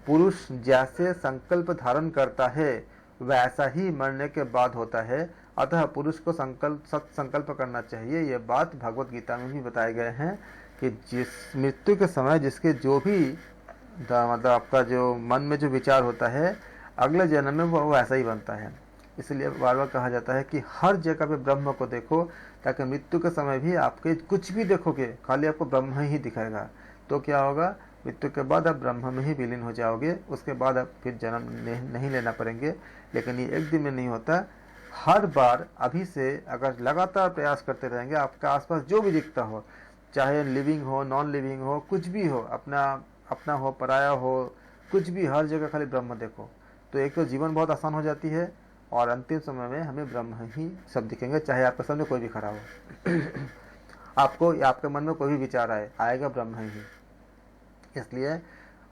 पुरुष जैसे संकल्प धारण करता है वैसा ही मरने के बाद होता है। अतः पुरुष को सत्संकल्प करना चाहिए। यह बात भगवत गीता में भी बताए गए हैं कि जिस मृत्यु के समय जिसके जो भी मतलब आपका जो मन में जो विचार होता है अगले जन्म में वो ऐसा ही बनता है। इसलिए बार बार कहा जाता है कि हर जगह पे ब्रह्म को देखो, ताकि मृत्यु के समय भी आपके कुछ भी देखोगे खाली आपको ब्रह्म ही दिखाएगा। तो क्या होगा, मृत्यु के बाद आप ब्रह्म में ही विलीन हो जाओगे, उसके बाद आप फिर जन्म नहीं लेना पड़ेंगे। लेकिन ये एक दिन में नहीं होता, हर बार अभी से अगर लगातार प्रयास करते रहेंगे, आपके आसपास जो भी दिखता हो, चाहे लिविंग हो नॉन लिविंग हो कुछ भी हो, अपना हो पराया हो, कुछ भी, हर जगह खाली ब्रह्म देखो, तो एक तो जीवन बहुत आसान हो जाती है और अंतिम समय में हमें ब्रह्म ही सब दिखेंगे, चाहे आपके सामने कोई भी खड़ा हो। आपको आपके मन में कोई भी विचार आएगा ब्रह्म ही। इसलिए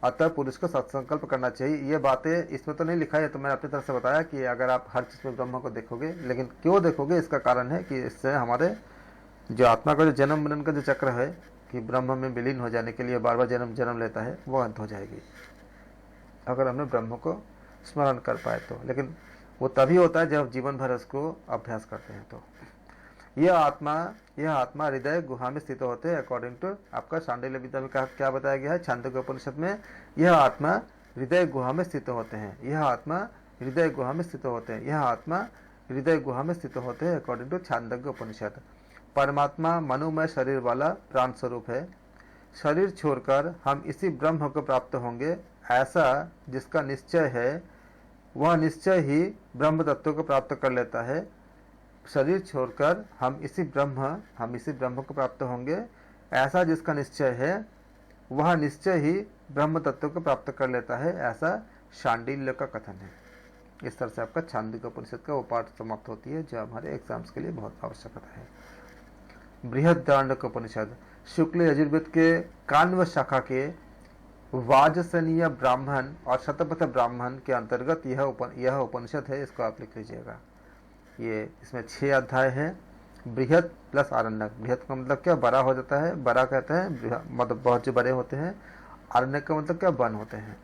अतः पुरुष को सत्संकल्प करना चाहिए। ये बातें इसमें तो नहीं लिखा है, तो मैंने अपनी तरफ से बताया कि अगर आप हर चीज़ में ब्रह्म को देखोगे, लेकिन क्यों देखोगे इसका कारण है कि इससे हमारे जो आत्मा का जो जन्म मरण का जो चक्र है कि ब्रह्म में विलीन हो जाने के लिए बार बार जन्म लेता है, वो अंत हो जाएगी अगर हमने ब्रह्म को स्मरण कर पाए तो। लेकिन वो तभी होता है जब जीवन भर उसको अभ्यास करते हैं। तो यह आत्मा हृदय गुहा में स्थित होते हैं। अकॉर्डिंग टू आपका शांडिल्य विद्या में क्या बताया गया है, छांदोग्य उपनिषद में, यह आत्मा हृदय गुहा में स्थित होते हैं, यह आत्मा हृदय गुहा में स्थित होते हैं, यह आत्मा हृदय गुहा में स्थित होते हैं। अकॉर्डिंग टू छांदोग्य उपनिषद। परमात्मा मनोमय शरीर वाला प्राण स्वरूप है। शरीर छोड़कर हम इसी ब्रह्म को प्राप्त होंगे, ऐसा जिसका निश्चय है वह निश्चय ही ब्रह्म तत्व को प्राप्त कर लेता है। शरीर छोड़कर हम इसी ब्रह्म को प्राप्त होंगे, ऐसा जिसका निश्चय है वह निश्चय ही ब्रह्म तत्व को प्राप्त कर लेता है, ऐसा शांडिल्य का कथन है। इस तरह से आपका छांदोग्य उपनिषद का वो पाठ समाप्त होती है, जो हमारे एग्जाम्स के लिए बहुत आवश्यकता है। बृहदारण्यक उपनिषद शुक्ल यजुर्वेद के कान्व शाखा के वाजसनीय ब्राह्मण और शतपथ ब्राह्मण के अंतर्गत यह उपनिषद है। इसको आप लिख लीजिएगा। ये इसमें 6 अध्याय है। बृहद प्लस आरण्यक। बृहद का मतलब क्या, बड़ा हो जाता है, बड़ा कहते हैं मतलब बहुत जो बड़े होते हैं। आरण्यक का मतलब क्या, वन होते हैं।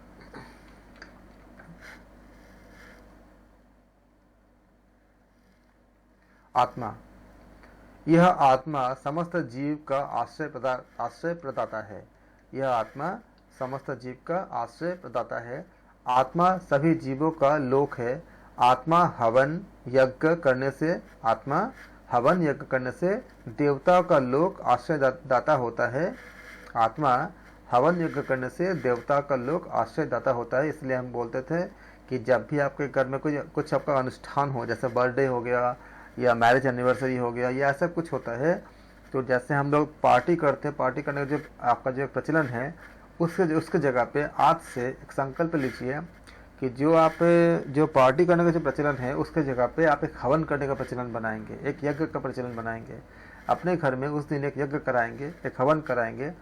आत्मा, यह आत्मा समस्त जीव का आश्रय प्रदाता है। यह आत्मा समस्त जीव का आश्रय प्रदाता है। आत्मा सभी जीवों का लोक है। आत्मा हवन यज्ञ करने से देवताओं का लोक आश्रय दाता होता है। आत्मा हवन यज्ञ करने से देवता का लोक आश्रय दाता होता है। इसलिए हम बोलते थे कि जब भी आपके घर में कुछ आपका अनुष्ठान हो, जैसे बर्थडे हो गया या मैरिज एनिवर्सरी हो गया या ऐसा कुछ होता है, तो जैसे हम लोग पार्टी करते हैं, पार्टी करने का जो आपका जो प्रचलन है, उसके जगह पे आज से एक संकल्प लीजिए कि जो पार्टी करने का जो प्रचलन है, उसके जगह पे आप एक हवन करने का प्रचलन बनाएंगे, एक यज्ञ का प्रचलन बनाएंगे। अपने घर में उस दिन एक यज्ञ कराएंगे, एक हवन कराएंगे,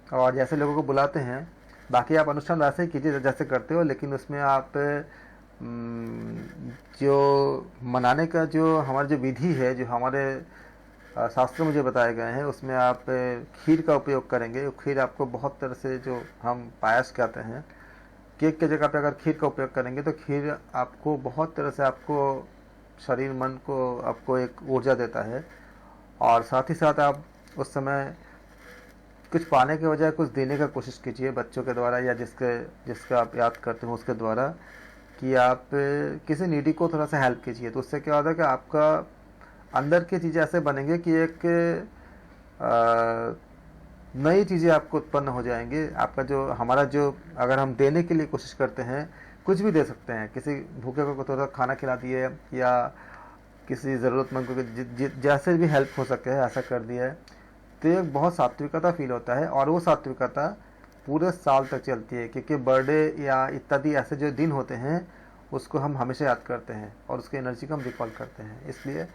और जैसे लोगों को बुलाते हैं, बाकी आप अनुष्ठान वैसे ही कीजिए जैसे करते हो, लेकिन उसमें आप जो मनाने का जो हमारी जो विधि है, जो हमारे शास्त्र में जो बताए गए हैं, उसमें आप खीर का उपयोग करेंगे। खीर आपको बहुत तरह से, जो हम पायस कहते हैं, केक के जगह पे अगर खीर का उपयोग करेंगे तो खीर आपको बहुत तरह से आपको शरीर मन को आपको एक ऊर्जा देता है। और साथ ही साथ आप उस समय कुछ पाने के बजाय कुछ देने का कोशिश कीजिए बच्चों के द्वारा, या जिसका आप याद करते हो उसके द्वारा, कि आप किसी नीडी को थोड़ा सा हेल्प कीजिए। तो उससे क्या होता है कि आपका अंदर की चीज़ें ऐसे बनेंगे कि एक नई चीज़ें आपको उत्पन्न हो जाएंगी। आपका जो अगर हम देने के लिए कोशिश करते हैं, कुछ भी दे सकते हैं, किसी भूखे को थोड़ा खाना खिला दिए, या किसी ज़रूरतमंद को जैसे भी हेल्प हो सके ऐसा कर दिया, तो एक बहुत सात्विकता फील होता है। और वो सात्विकता पूरे साल तक चलती है, क्योंकि बर्थडे या इत्यादि ऐसे जो दिन होते हैं उसको हम हमेशा याद करते हैं और उसकी एनर्जी को हम रिकॉल करते हैं। इसलिए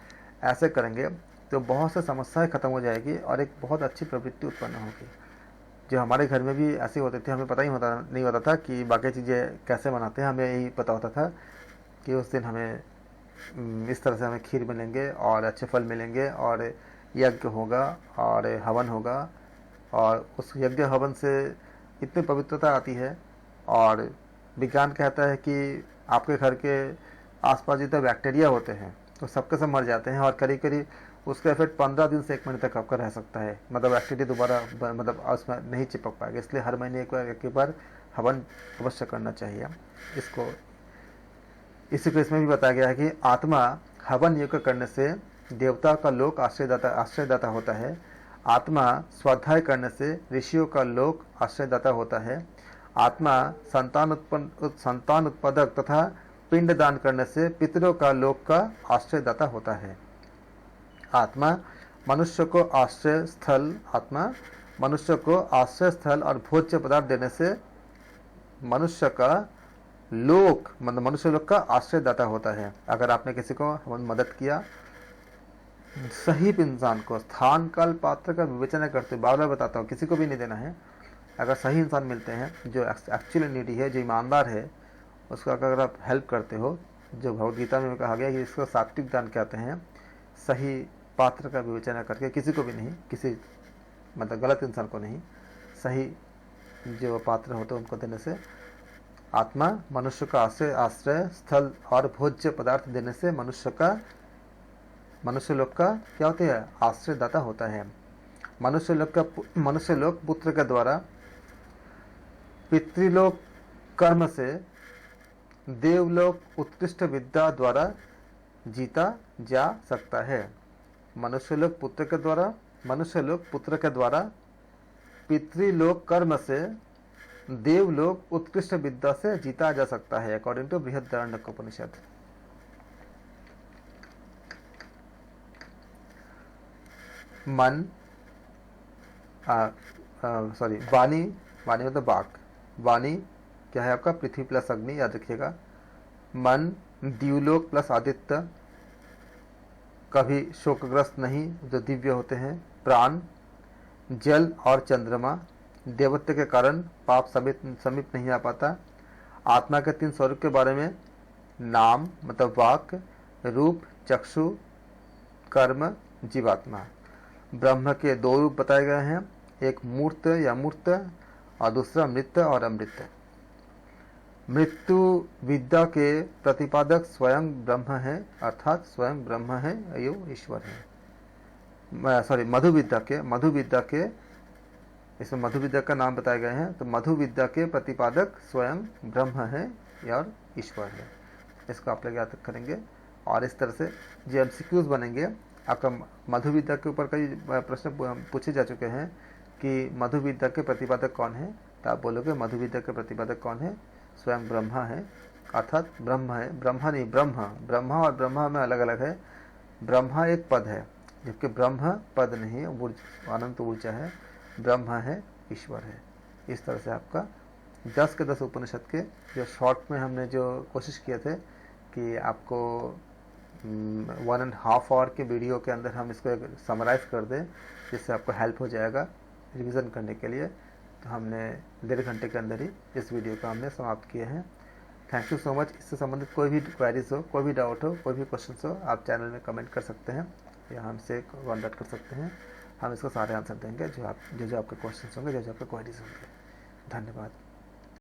ऐसे करेंगे तो बहुत से समस्याएं खत्म हो जाएगी और एक बहुत अच्छी प्रवृत्ति उत्पन्न होगी। जो हमारे घर में भी ऐसे होते थे, हमें पता ही नहीं होता था कि बाकी चीज़ें कैसे बनाते हैं। हमें यही पता होता था कि उस दिन हमें इस तरह से हमें खीर मिलेंगे और अच्छे फल मिलेंगे और यज्ञ होगा और हवन होगा, और उस यज्ञ हवन से इतनी पवित्रता आती है। और विज्ञान कहता है कि आपके घर के आसपास जितने बैक्टीरिया होते हैं तो सबके सब मर जाते हैं, और करीब करीब उसका इफेक्ट 15 दिन से 1 महीने तक आपका रह सकता है, मतलब एक्टिविटी दोबारा मतलब उसमें नहीं चिपक पाएगा। इसलिए हर महीने एक बार हवन अवश्य करना चाहिए इसको। इसी को इसमें भी बताया गया है कि आत्मा हवन यज्ञ करने से देवता का लोक आश्रयदाता होता है। आत्मा स्वाध्याय करने से ऋषियों का लोक आश्रयदाता होता है। आत्मा संतान उत्पादक तथा पिंड दान करने से पितरों का लोक का आश्रयदाता होता है। आत्मा मनुष्य को आश्रय स्थल और भोज्य पदार्थ देने से मनुष्य का लोक मतलब मनुष्य लोक का आश्रयदाता होता है। अगर आपने किसी को मदद किया, सही इंसान को स्थान काल पात्र का विवेचना करते, बार बार बताता हूँ, किसी को भी नहीं देना है। अगर सही इंसान मिलते हैं जो एक्चुअली नीडी है, जो ईमानदार है, उसको अगर आप हेल्प करते हो, जो भगवद गीता में कहा गया कि इसको सात्विक दान कहते हैं, सही पात्र का विवेचना करके, किसी को भी नहीं, किसी मतलब गलत इंसान को नहीं, सही जो पात्र होते हैं उनको देने से आत्मा मनुष्य का आश्रय स्थल और भोज्य पदार्थ देने से मनुष्य लोक का क्या होता है, आश्रयदाता होता है। मनुष्य लोक पुत्र के द्वारा पितृलोक कर्म से देवलोक उत्कृष्ट विद्या द्वारा जीता जा सकता है। मनुष्य लोक पुत्र के द्वारा पितृलोक कर्म से देवलोक उत्कृष्ट विद्या से जीता जा सकता है, अकॉर्डिंग टू बृहदारण्यक उपनिषद। वाणी मतलब वाक। वाणी क्या है आपका, पृथ्वी प्लस अग्नि, याद रखिएगा। मन द्यूलोक प्लस आदित्य, कभी शोकग्रस्त नहीं, जो दिव्य होते हैं। प्राण जल और चंद्रमा, देवत्व के कारण पाप समीप नहीं आ पाता। आत्मा के 3 स्वरूप के बारे में, नाम मतलब वाक, रूप चक्षु, कर्म जीवात्मा। ब्रह्म के 2 रूप बताए गए हैं, एक मूर्त या मूर्त और दूसरा मृत और अमृत। मृत्यु विद्या के प्रतिपादक स्वयं ब्रह्म है, अर्थात स्वयं ब्रह्म है, यो ईश्वर है। मधु विद्या के इसमें मधु विद्या का नाम बताए गए हैं, तो मधु विद्या के प्रतिपादक स्वयं ब्रह्म है और ईश्वर है। इसको आप लोग याद करेंगे। और इस तरह से जो MCQs बनेंगे, आपका मधु विद्या के ऊपर कई प्रश्न पूछे जा चुके हैं कि मधु विद्या के प्रतिपादक कौन है, तो आप बोलोगे मधु विद्या के प्रतिपादक कौन है, स्वयं ब्रह्मा है, अर्थात ब्रह्म है। ब्रह्मा और ब्रह्मा में अलग अलग है। ब्रह्मा एक पद है, जबकि ब्रह्म पद नहीं है, अनंत ऊर्जा है। ब्रह्म है, ईश्वर है। इस तरह से आपका 10 के 10 उपनिषद के जो शॉर्ट में हमने जो कोशिश किए थे कि आपको 1.5 आवर के वीडियो के अंदर हम इसको एक समराइज कर दें, जिससे आपको हेल्प हो जाएगा रिवीजन करने के लिए। तो हमने 1.5 घंटे के अंदर ही इस वीडियो को हमने समाप्त किए हैं। Thank you so much. इससे संबंधित कोई भी क्वेरीज हो, कोई भी डाउट हो, कोई भी क्वेश्चन हो, आप चैनल में कमेंट कर सकते हैं या हमसे कॉन्टैक्ट कर सकते हैं। हम इसको सारे आंसर देंगे जो आपके क्वेश्चन होंगे, जो आपके क्वेरीज होंगे। धन्यवाद।